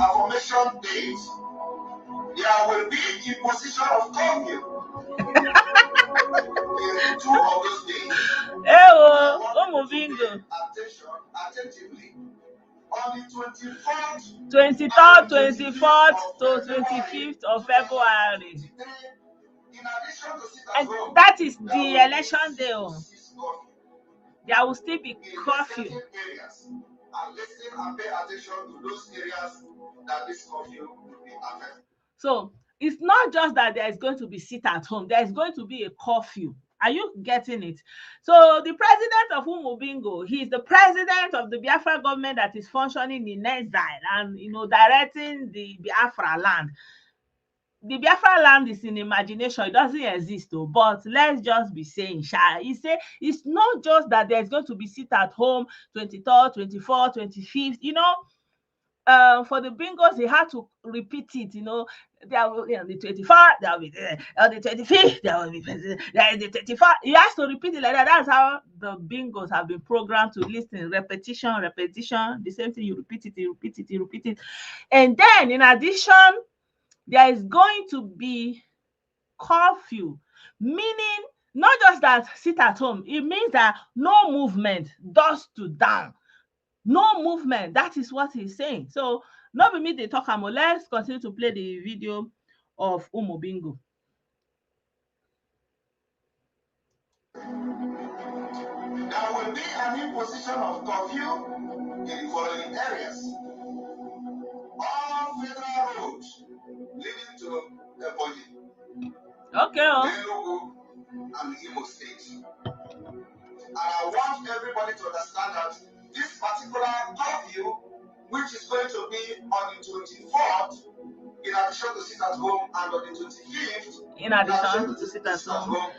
affirmation dates, there will be imposition of curfew in 2 of those days. Attentively. On the 23rd, 24th to 25th of February. In addition to sit at And home, that is the election day. There will still be curfew. Areas, and listen and pay attention to those areas that this curfew will be affected. So it's not just that there is going to be sit at home, there is going to be a curfew. Are you getting it? So the president of Umu Bingo, he is the president of the Biafra government that is functioning in exile and directing the Biafra land. The Biafra land is in imagination, it doesn't exist though. But let's just be saying, he say it's not just that there's going to be sit at home 23rd, 24th, 25th, for the Bingos, he had to repeat it, there will be on the 24th, there will be on the 25th, there will be the 34th. He has to repeat it like that. That's how the Bingos have been programmed to listen. Repetition, the same thing, you repeat it. And then, in addition, there is going to be curfew, meaning not just that sit at home, it means that no movement, dust to down. No movement. That is what he's saying. So, not be me they talk about. Let's continue to play the video of Umobingo? There will be an imposition of curfew in the following areas. All federal roads leading to Ebonyi, Okay. Enugu, and Imo State. And I want everybody to understand that this particular curfew, which is going to be on the 24th, in addition to sit at home, and on the 25th, In addition to sit at home,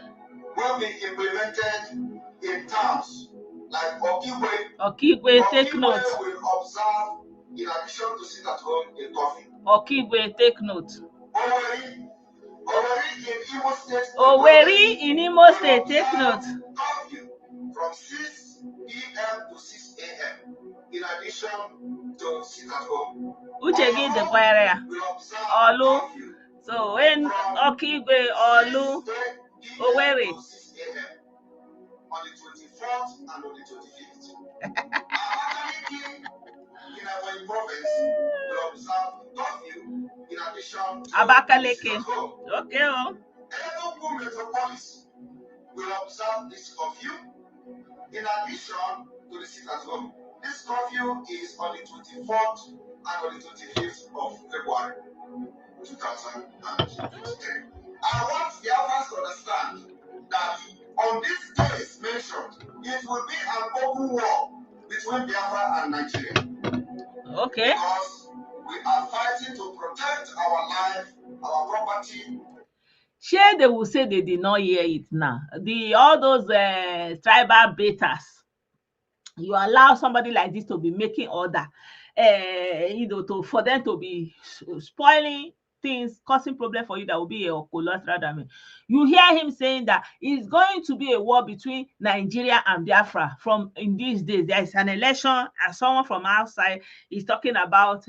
will be implemented in towns like Okigwe. Okigwe, take note. will observe, in addition to sit at home, a curfew. Okigwe, take note. Oweri in Imo State, take note. Curfew from 6 p.m. to 6 a.m. in addition to sit at home. Uchegi the area. Olu. So when Okigwe, Olu, Oweri. On the 24th and on the 25th. In our province will observe curfew in addition to Abakaleke. Okay. Enugu Metropolis will observe this curfew in addition to the sit at home. This curfew is on the 24th and on the 25th of February 2023. I want the others to understand that on these days mentioned, it will be an open war between Biafra and Nigeria. Okay. Because we are fighting to protect our life, our property. Sure, they will say they did not hear it now. All those tribal betas, you allow somebody like this to be making order, for them to be spoiling things, causing problem for you, that will be a collateral damage. You hear him saying that it's going to be a war between Nigeria and Biafra from in these days. There is an election, and someone from outside is talking about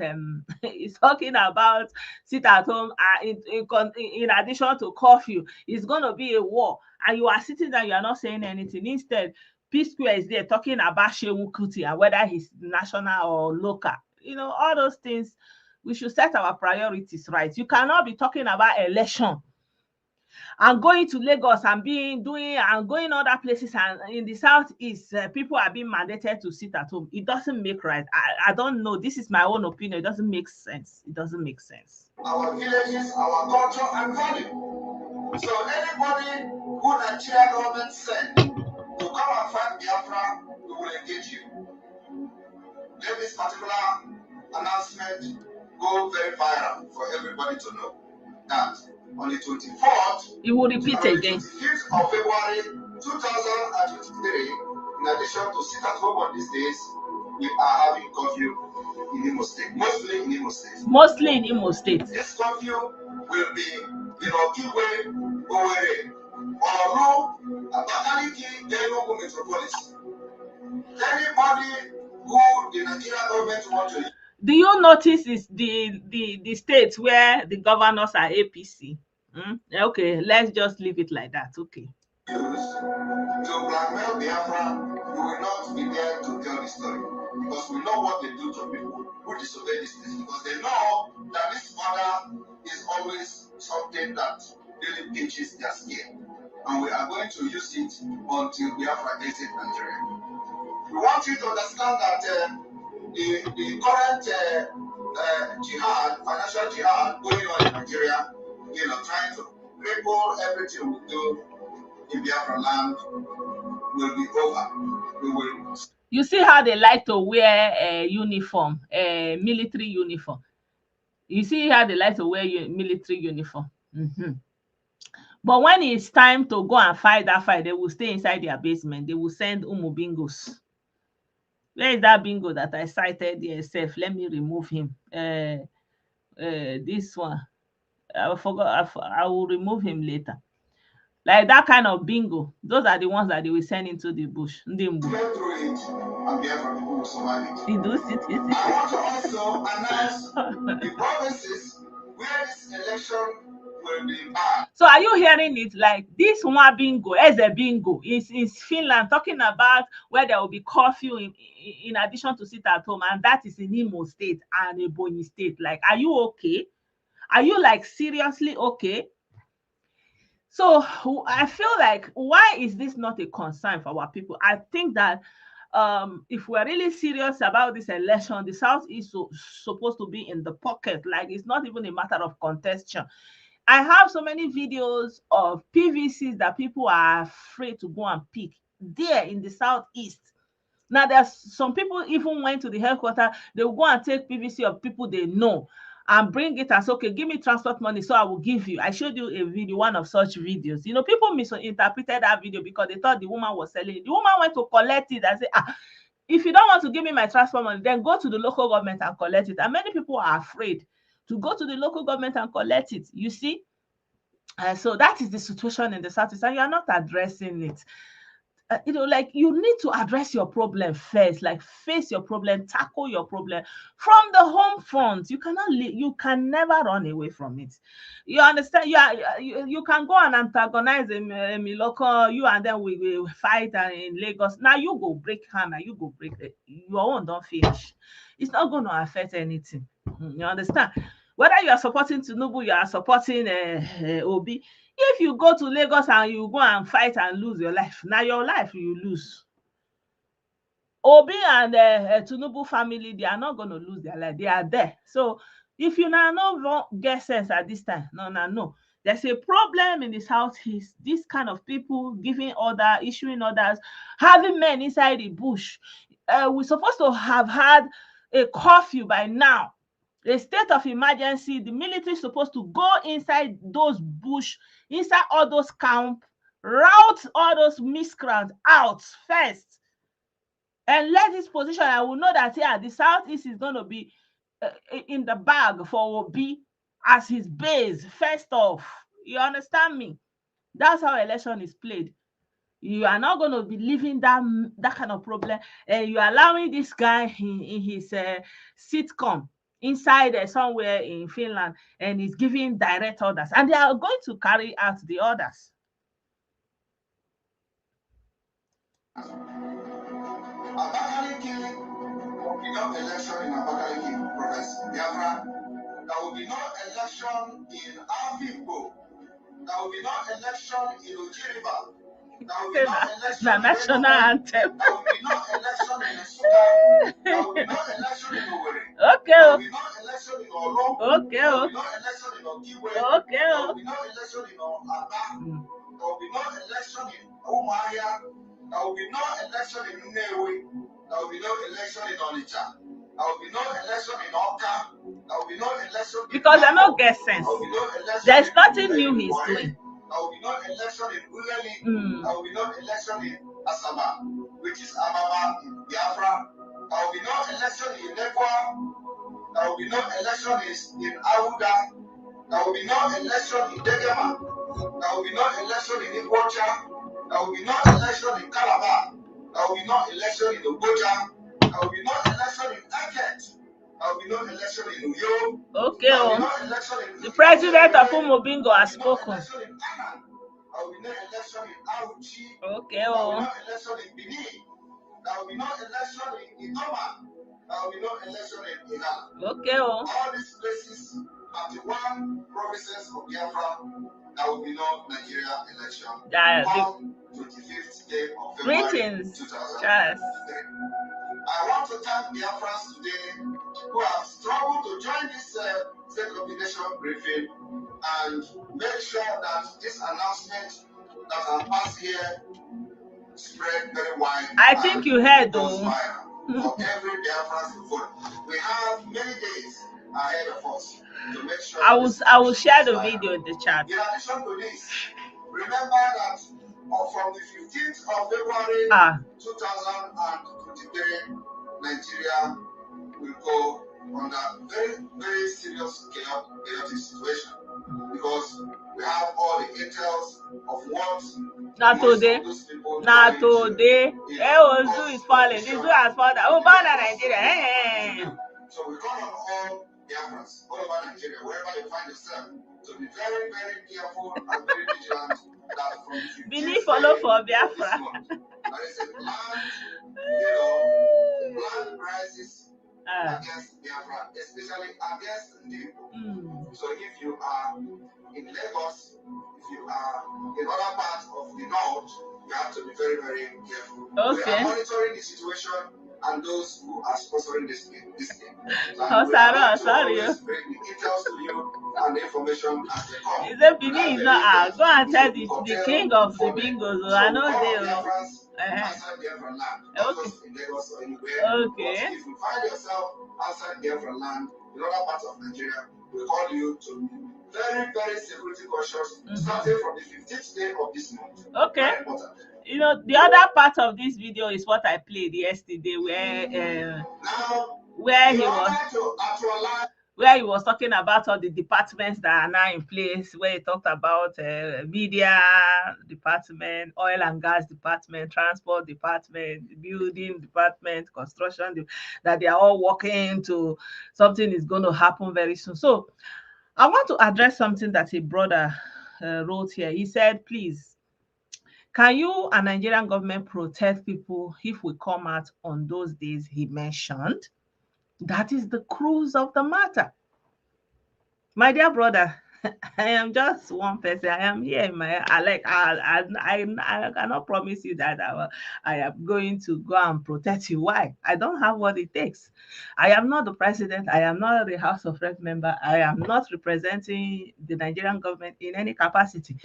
sit at home in addition to curfew. It's going to be a war, and you are sitting there, you are not saying anything. Instead, P-Square is there talking about Shehu Kuti and whether he's national or local. All those things. We should set our priorities right. You cannot be talking about election and going to Lagos and going other places, and in the southeast, people are being mandated to sit at home. It doesn't make right. I don't know. This is my own opinion. It doesn't make sense. It doesn't make sense. Our villages, our culture, and value. So anybody who Nigeria government send to come and fight Biafra, we will engage you. Let this particular announcement go very viral for everybody to know that on the 24th, it will repeat again. 25th of February 2023, in addition to sit at home on these days, we are having curfew in Imo State, mostly in Imo State. Mostly in Imo State. This curfew will be in Okigwe, Owerri, Olu, Abakaliki, Enugu Metropolis. Anybody who the Nigerian government wants to. Do you notice is the states where the governors are APC? Okay, let's just leave it like that. Okay. To blackmail Biafra, you will not be there to tell the story, because we know what they do to people who disobey these things, because they know that this order is always something that really pinches their skin, and we are going to use it until Biafra exits Nigeria. We want you to understand that the current financial jihad going on in Nigeria, trying to cripple everything we do in Biafra land, will be over. We will. You see how they like to wear a uniform, a military uniform. You see how they like to wear military uniform. But when it's time to go and fight that fight, they will stay inside their basement. They will send Umubingos. Where is that bingo that I cited here? Let me remove him. This one. I forgot. I will remove him later. Like that kind of bingo. Those are the ones that they will send into the bush. They do sit. I want to also announce the provinces where this election will be bad. So are you hearing it? Like this one bingo, as a bingo, is Finland, talking about where there will be curfew in addition to sit at home, and that is in Imo State and Ebonyi State. Like, are you okay? Are you like seriously okay? So I feel like, why is this not a concern for our people? I think that if we're really serious about this election, the South is supposed to be in the pocket. Like, it's not even a matter of contestation. I have so many videos of PVCs that people are afraid to go and pick there in the Southeast. Now, there's some people even went to the headquarters, they will go and take PVC of people they know and bring it and say, okay, give me transport money, so I will give you. I showed you a video, one of such videos. You know, people misinterpreted that video because they thought the woman was selling it. The woman went to collect it and say, if you don't want to give me my transport money, then go to the local government and collect it. And many people are afraid to go to the local government and collect it. You see? So that is the situation in the Southeast, and you are not addressing it. Like, you need to address your problem first, like face your problem, tackle your problem from the home front. You cannot you can never run away from it. You understand? You can go and antagonize a local, you and then we will fight in Lagos. Now you go break hammer, you go break your own, don't finish. It's not going to affect anything. You understand? Whether you are supporting Tinubu, you are supporting Obi, if you go to Lagos and you go and fight and lose your life, now your life you lose. Obi and Tinubu family, they are not going to lose their life. They are there. So if you now no get sense at this time, no. There's a problem in the Southeast. This kind of people giving order, issuing orders, having men inside the bush. We're supposed to have had a curfew by now. A state of emergency. The military is supposed to go inside those bush, inside all those camp, rout all those miscreants out first, and let this position. I will know that the Southeast is going to be in the bag for Obi as his base first off. You understand me? That's how election is played. You are not going to be leaving that kind of problem, and you're allowing this guy in his sitcom inside somewhere in Finland, and he's giving direct orders, and they are going to carry out the orders. Abakaliki, without election in Abakaliki, Professor Biafra, there will be no election in Afikpo. There will be no election in Ojiriba. There will be no election in national anthem. There will be no election in Sudan. There will be no election in Owerri. Okay. There will be no election in Oro. Okay. There will be no election in Okiwe. Okay. There will be no election in Aba. There will be no election in Umuahia. There will be no election in Nnewi. There will be no election in Onitsha. There will be no election in Oka. There will be no election in because I don't get sense. There's nothing new he's doing. There will be no election in Uleli. There will be no election in Asaba, which is Ababa in Biafra. There will be no election in Nekwa. There will be no election in Awuda. There will be no election in Degema. There will be no election in Iguacha. There will be no election in Calabar. There will be no election in Ogoja. There will be no election in Eket. There will be no election in Uyo. Okay. No election in the president of Umobingo has spoken. There will be no election in Auchi. Okay. There will be no election in Benin. There will be no election in Idoma. There will be no election in Igala. Okay. All these places, 31 provinces of Biafra, there will be no Nigeria election on 25th day of February 2023. I want to thank Biafrans today who have struggled to join this State of the Nation briefing and make sure that this announcement that has passed here spread very wide. I think you heard though. For every Biafran vote. We have many days ahead of us to make sure. I will share the video in the chat. In addition to this, remember that from the 15th of February 2023, Nigeria will go under very, very serious chaotic situation because we have all the intels of what not today. Zoo is falling. The zoo has fallen. Oh, Bana Nigeria. So we call on all Biafrans all over Nigeria, wherever you find yourself, to be very, very careful and very vigilant. That from the Believe follow for Biafra. There is a planned, planned crisis against Biafra, especially against the people. So if you are in Lagos, if you are in other parts of the north, you have to be very, very careful. We are monitoring the situation and those who are sponsoring this thing. And we are going to always bring the details to you and the information as they come. Is it Benin? Go and tell the king of the bingos. So I know they. Outside Biafra land, not just in Lagos or anywhere. But if you find yourself outside Biafra land, in other parts of Nigeria, we call you to be very, very security cautious, starting from the 15th day of this month. Okay. Very important. You know, the other part of this video is what I played yesterday, where he was talking about all the departments that are now in place, where he talked about media department, oil and gas department, transport department, building department, construction, that they are all working to something is going to happen very soon. So I want to address something that a brother wrote here. He said, please, can you and Nigerian government protect people if we come out on those days he mentioned? That is the cruise of the matter. My dear brother, I am just one person. I am here in my I cannot promise you that I am going to go and protect you. Why? I don't have what it takes. I am not the president. I am not the House of Rep member. I am not representing the Nigerian government in any capacity.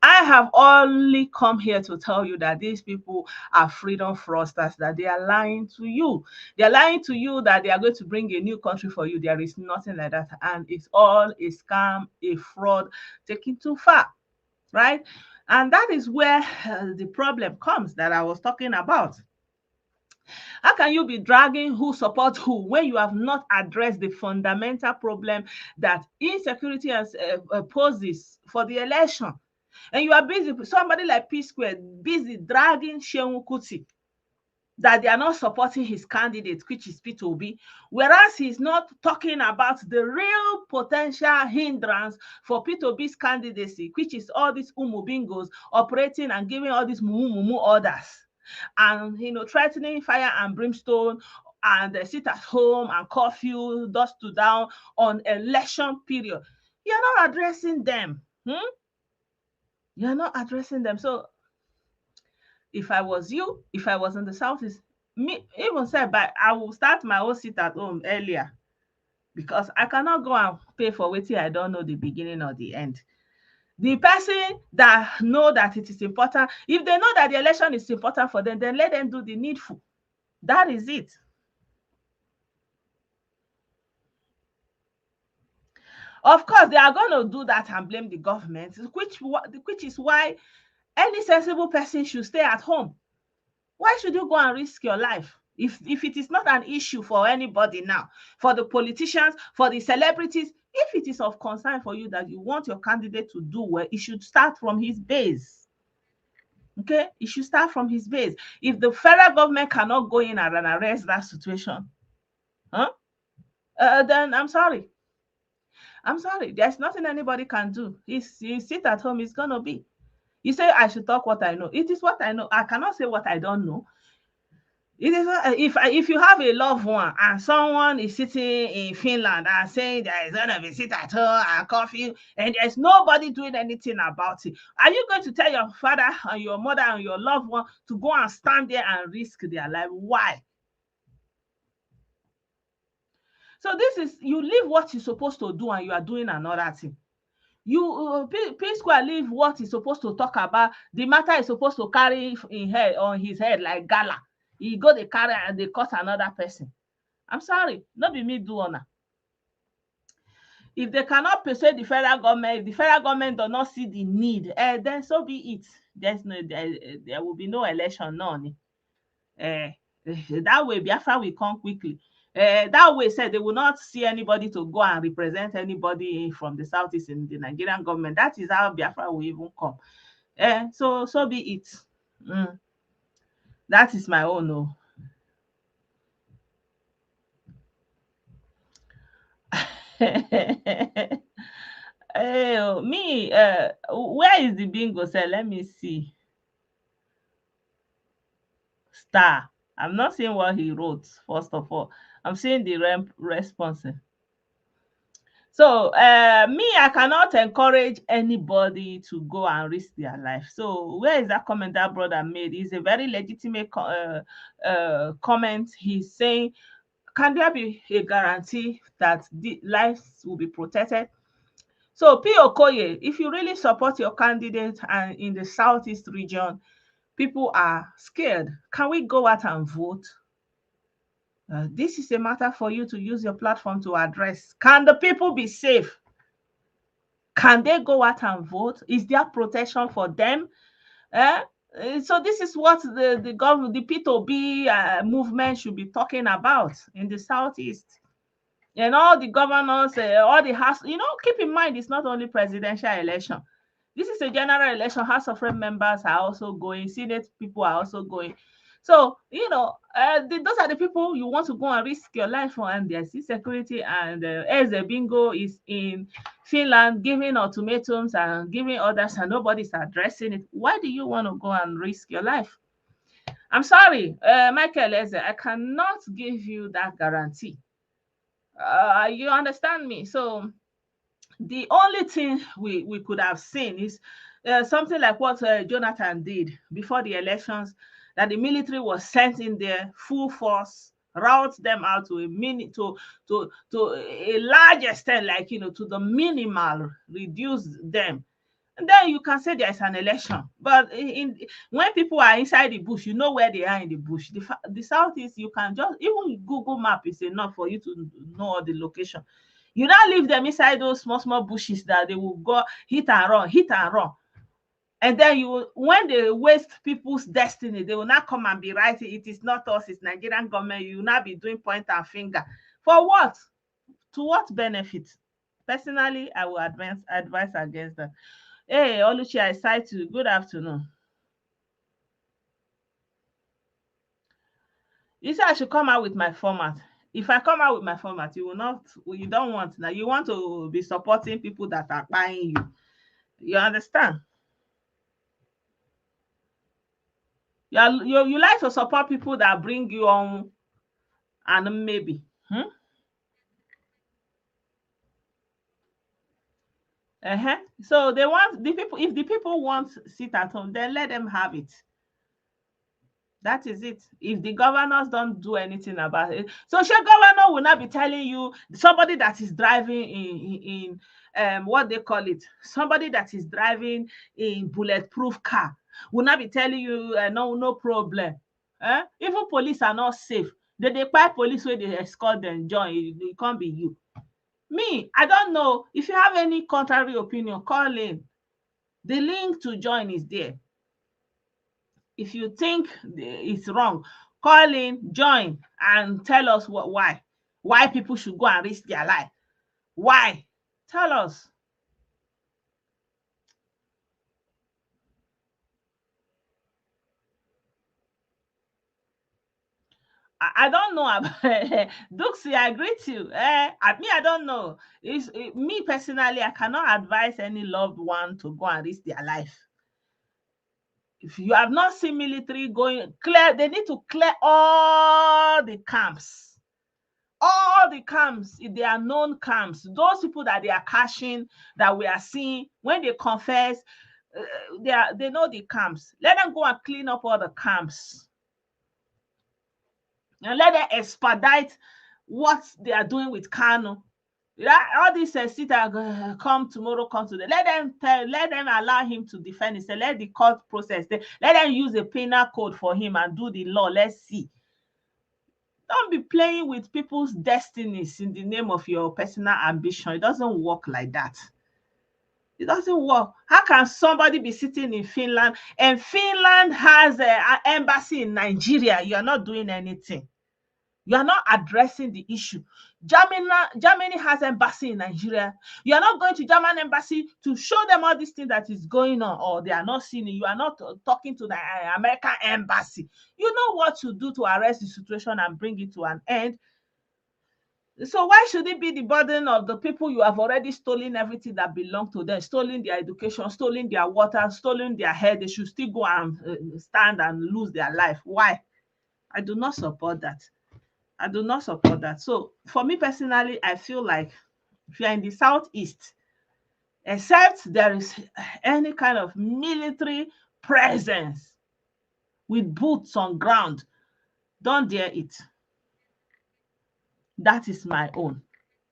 I have only come here to tell you that these people are freedom fraudsters, that they are lying to you. They are lying to you that they are going to bring a new country for you. There is nothing like that. And it's all a scam, a fraud taken too far, right? And that is where the problem comes that I was talking about. How can you be dragging who supports who when you have not addressed the fundamental problem that insecurity poses for the election? And you are busy, somebody like P Square, busy dragging Shehu Kuti, that they are not supporting his candidate, which is Peter Obi, whereas he's not talking about the real potential hindrance for Peter Obi's candidacy, which is all these umubingos operating and giving all these mumu orders, and threatening fire and brimstone, and sit at home and curfew, dust to down on election period. You're not addressing them. You're not addressing them. So if I was you, if I was in the Southeast, me even said, but I will start my own sit at home earlier, because I cannot go and pay for waiting. I don't know the beginning or the end. The person that know that it is important, if they know that the election is important for them, then let them do the needful. That is it. Of course, they are going to do that and blame the government, which is why any sensible person should stay at home. Why should you go and risk your life? If it is not an issue for anybody now, for the politicians, for the celebrities, if it is of concern for you that you want your candidate to do well, it should start from his base. Okay? It should start from his base. If the federal government cannot go in and arrest that situation, then I'm sorry. I'm sorry. There's nothing anybody can do. You sit at home, it's going to be. You say I should talk what I know. It is what I know. I cannot say what I don't know. It is if you have a loved one and someone is sitting in Finland and saying there is gonna be sit at home and curfew and there's nobody doing anything about it, are you going to tell your father and your mother and your loved one to go and stand there and risk their life? Why? So this is, you leave what you're supposed to do and you are doing another thing. You P Square leave what he's supposed to talk about. The matter is supposed to carry on his head like gala. He go they carry and they cut another person. I'm sorry, not be me do honor. If they cannot persuade the federal government, if the federal government does not see the need, then so be it. There will be no election, none. That way Biafra will come quickly. That way said they will not see anybody to go and represent anybody from the Southeast in the Nigerian government. That is how Biafra will even come. So be it. That is my own. No. Me, where is the bingo? Say, let me see. Star. I'm not seeing what he wrote, first of all. I'm seeing the response. So, me, I cannot encourage anybody to go and risk their life. So, where is that comment that brother made? It's a very legitimate comment. He's saying, can there be a guarantee that the lives will be protected? So, P. Okoye, if you really support your candidate and in the Southeast region, people are scared, can we go out and vote? This is a matter for you to use your platform to address. Can the people be safe? Can they go out and vote? Is there protection for them? So this is what the government, the P2B movement should be talking about in the Southeast. And all the governors, all the house, keep in mind, it's not only presidential election. This is a general election. House of Rep members are also going. Senate people are also going. So, those are the people you want to go and risk your life for, and there's insecurity. And Eze Bingo is in Finland giving ultimatums and giving orders, and nobody's addressing it. Why do you want to go and risk your life? I'm sorry, Michael Eze, I cannot give you that guarantee. You understand me? So the only thing we could have seen is something like what Jonathan did before the elections, that the military was sent in there full force, rout them out to a large extent, like to the minimal, reduce them. And then you can say there's an election. But when people are inside the bush, you know where they are in the bush. The Southeast, you can just, even Google map is enough for you to know the location. You now leave them inside those small bushes that they will go hit and run. And then when they waste people's destiny, they will not come and be writing, it is not us, it's Nigerian government. You will not be doing point and finger. For what? To what benefit? Personally, I will advise against that. Hey, Oluchi, I cite you. Good afternoon. You said I should come out with my format. If I come out with my format, you don't want now. You want to be supporting people that are buying you. You understand? You like to support people that bring you on, and maybe. So they want the people. If the people want sit at home, then let them have it. That is it. If the governors don't do anything about it, so governor will not be telling you, somebody that is driving in what they call it, somebody that is driving in bulletproof car will not be telling you no problem. Even police are not safe. They buy police where they escort them join. It can't be you. Me, I don't know. If you have any contrary opinion, call in. The link to join is there. If you think it's wrong, call in, join, and tell us why people should go and risk their life. Why? Tell us. I don't know about Duxie, I agree to you. I don't know. Me personally, I cannot advise any loved one to go and risk their life. If you have not seen military they need to clear all the camps. All the camps, if they are known camps, those people that they are cashing, that we are seeing, when they confess, they know the camps. Let them go and clean up all the camps. And let them expedite what they are doing with Kanu. All these sit and come tomorrow, come today. Let them allow him to defend himself. Let the court process. Let them use a penal code for him and do the law. Let's see. Don't be playing with people's destinies in the name of your personal ambition. It doesn't work like that. It doesn't work. How can somebody be sitting in Finland and Finland has an embassy in Nigeria? You are not doing anything. You are not addressing the issue. Germany has embassy in Nigeria. You are not going to German embassy to show them all this thing that is going on, or they are not seeing it. You are not talking to the American embassy. You know what to do to arrest the situation and bring it to an end. So why should it be the burden of the people you have already stolen everything that belonged to them, stolen their education, stolen their water, stolen their hair? They should still go and stand and lose their life. Why? I do not support that. I do not support that. So for me personally, I feel like if you're in the southeast, except there is any kind of military presence with boots on ground, don't dare it. That is my own.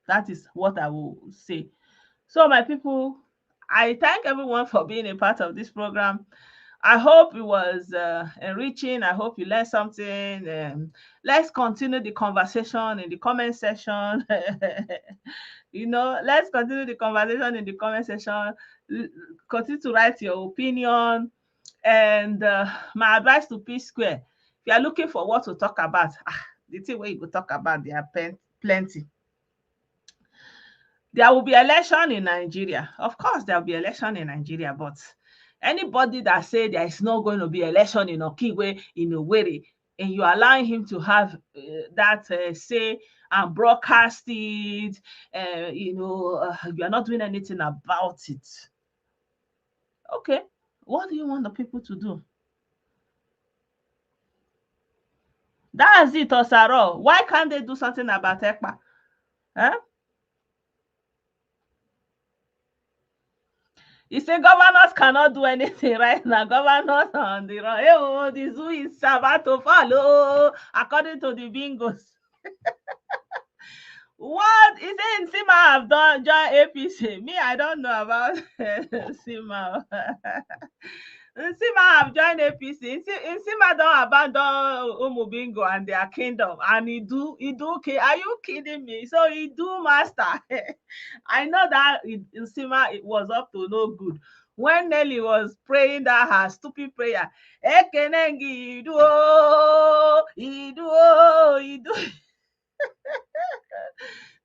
That is what I will say. So, my people, I thank everyone for being a part of this program. I hope it was enriching. I hope you learned something. Let's continue the conversation in the comment section. Let's continue the conversation in the comment section. Continue to write your opinion. And my advice to P Square, if you are looking for what to talk about, the thing where you go talk about, there are plenty. There will be election in Nigeria. Of course, there will be election in Nigeria, but anybody that say there is not going to be election in Okigwe, in Owerri, and you allowing him to have that say and broadcast it, you are not doing anything about it. Okay, what do you want the people to do? That's it, Osaro. Why can't they do something about Ekpa? Huh? You say governors cannot do anything right now. Governors are on the run. Hey, oh, the zoo is about to follow, according to the bingos. What is it? Nsima have done join APC? Me, I don't know about Nsima. Nsima have joined APC. Nsima don't abandon Umubingo and their kingdom. And he do okay. Are you kidding me? So he do master. I know that Nsima it was up to no good. When Nelly was praying that her stupid prayer, Ekenengi, Idu.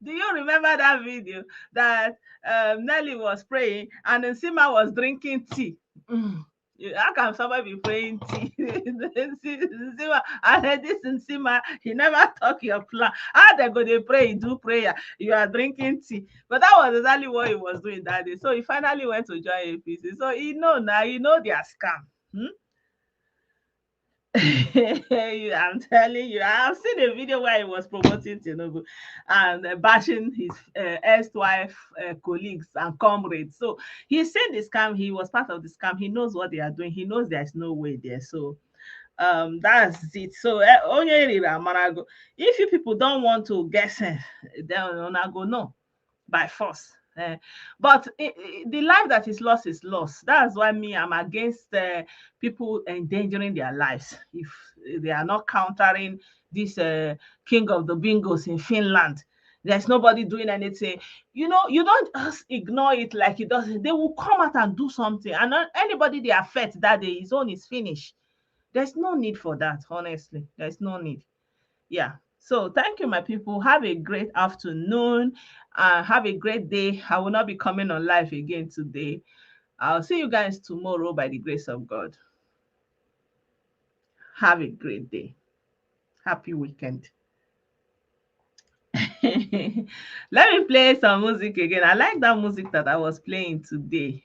Do you remember that video that Nelly was praying and Nsima was drinking tea? How can somebody be praying tea? Nsima, and this Nsima, he never talk your plan. How they go to pray, do prayer, you are drinking tea. But that was exactly what he was doing that day. So he finally went to join APC. So he know now, their scam. I'm telling you, I've seen a video where he was promoting Tinubu and bashing his ex-wife colleagues and comrades. So he's seen the scam. He was part of the scam. He knows what they are doing. He knows there's no way there. So that's it. So if you people don't want to guess, then I go no by force. But the life that is lost. That's why I'm against people endangering their lives if they are not countering this king of the bingos in Finland. There's nobody doing anything. You don't just ignore it like it doesn't. They will come out and do something. And anybody they affect that day, his own is finished. There's no need for that, honestly. There's no need. Yeah. So thank you, my people. Have a great afternoon. Have a great day. I will not be coming on live again today. I'll see you guys tomorrow by the grace of God. Have a great day. Happy weekend. Let me play some music again. I like that music that I was playing today.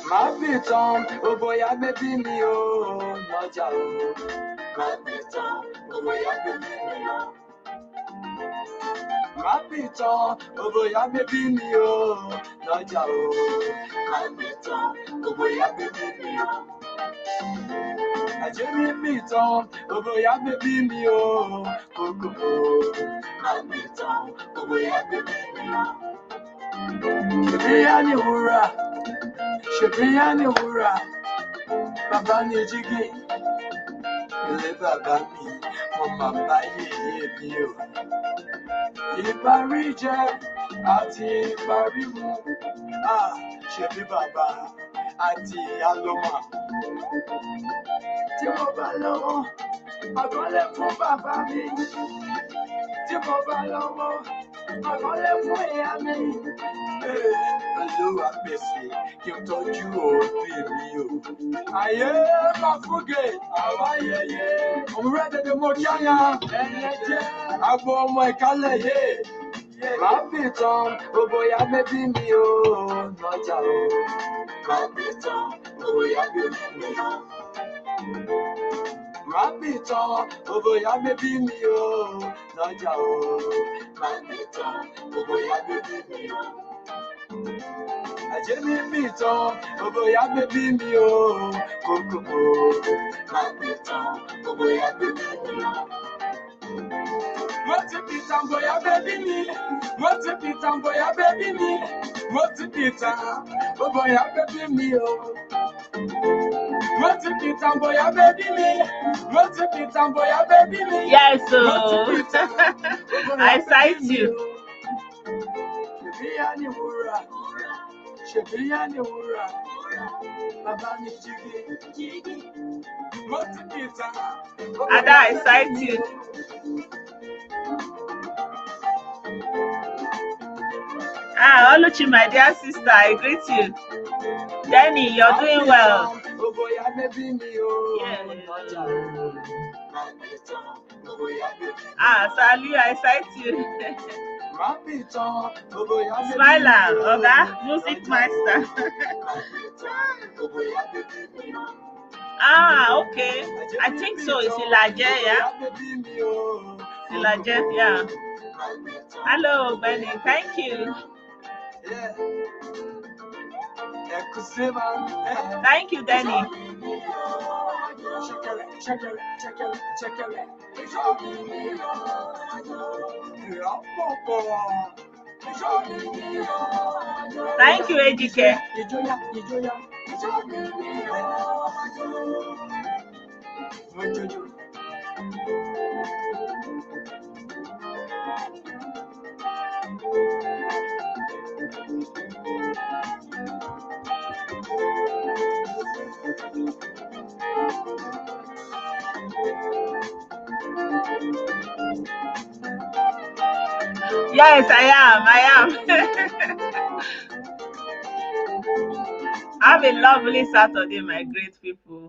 Mapiton, oboya baby mi o, lọ́jà o. Mapiton, oboya baby mi o. Mapiton, oboya baby mi o, lọ́jà o. Mapiton, oboya baby mi o. Ajemi piton, oboya baby mi o, koko o. Mapiton, oboya baby mi o. Shebiya ni wura. Shebiya ni wura, bàbá ni jígì, ilé bàbá mi, mo máa bá yèyé mi o. Ìparí jẹ àti ìparí mu, ṣebí bàbá àti àlọ́mà. Tí mo bá lọ́wọ́, àkọlé fún bàbá mi. Tí mo bá lọ́wọ́, àkọlé fún ìyá mi. Olúwa pèsè kí n tọ́jú òbí mi o. Ayé máa fúgè, àwa yẹyẹ. Òmùrẹ́ tètè mo kíáyà, ẹ̀yẹ jẹ́. Àgbo ọmọ ìkálẹ̀ yé. Máa bì tán, gbogbo ya bébí mi o, lọ́jà o. Máa bì tán, gbogbo ya bébí mi o. Máa bì tán, gbogbo ya bébí mi o, lọ́jà o. Máa bì tán, gbogbo ya bébí mi o. Àjẹ́ mi bì tán, gbogbo ya bébí mi o, kókòkò. Máa bì tán, gbogbo ya bébí mi o. What's it be time boy, baby me? What's it be time boy, baby me? What's it be time, oh boy, baby me? Oh, what's it be time boy, baby me? What's it be time boy, baby me? Yes, so I cite you. Ada, I cite you. Ah, Oluchi, my dear sister, I greet you. Danny, you're doing well. Yeah. Ah, Sally, I cite you. Smiler, Oga, music master. Ah, okay. I think so. It's Ilaje, yeah? Ilaje, yeah. Hello, Benny. Thank you. Thank you, Danny. Thank you, AGK. Yes, I am. Have a lovely Saturday, my great people.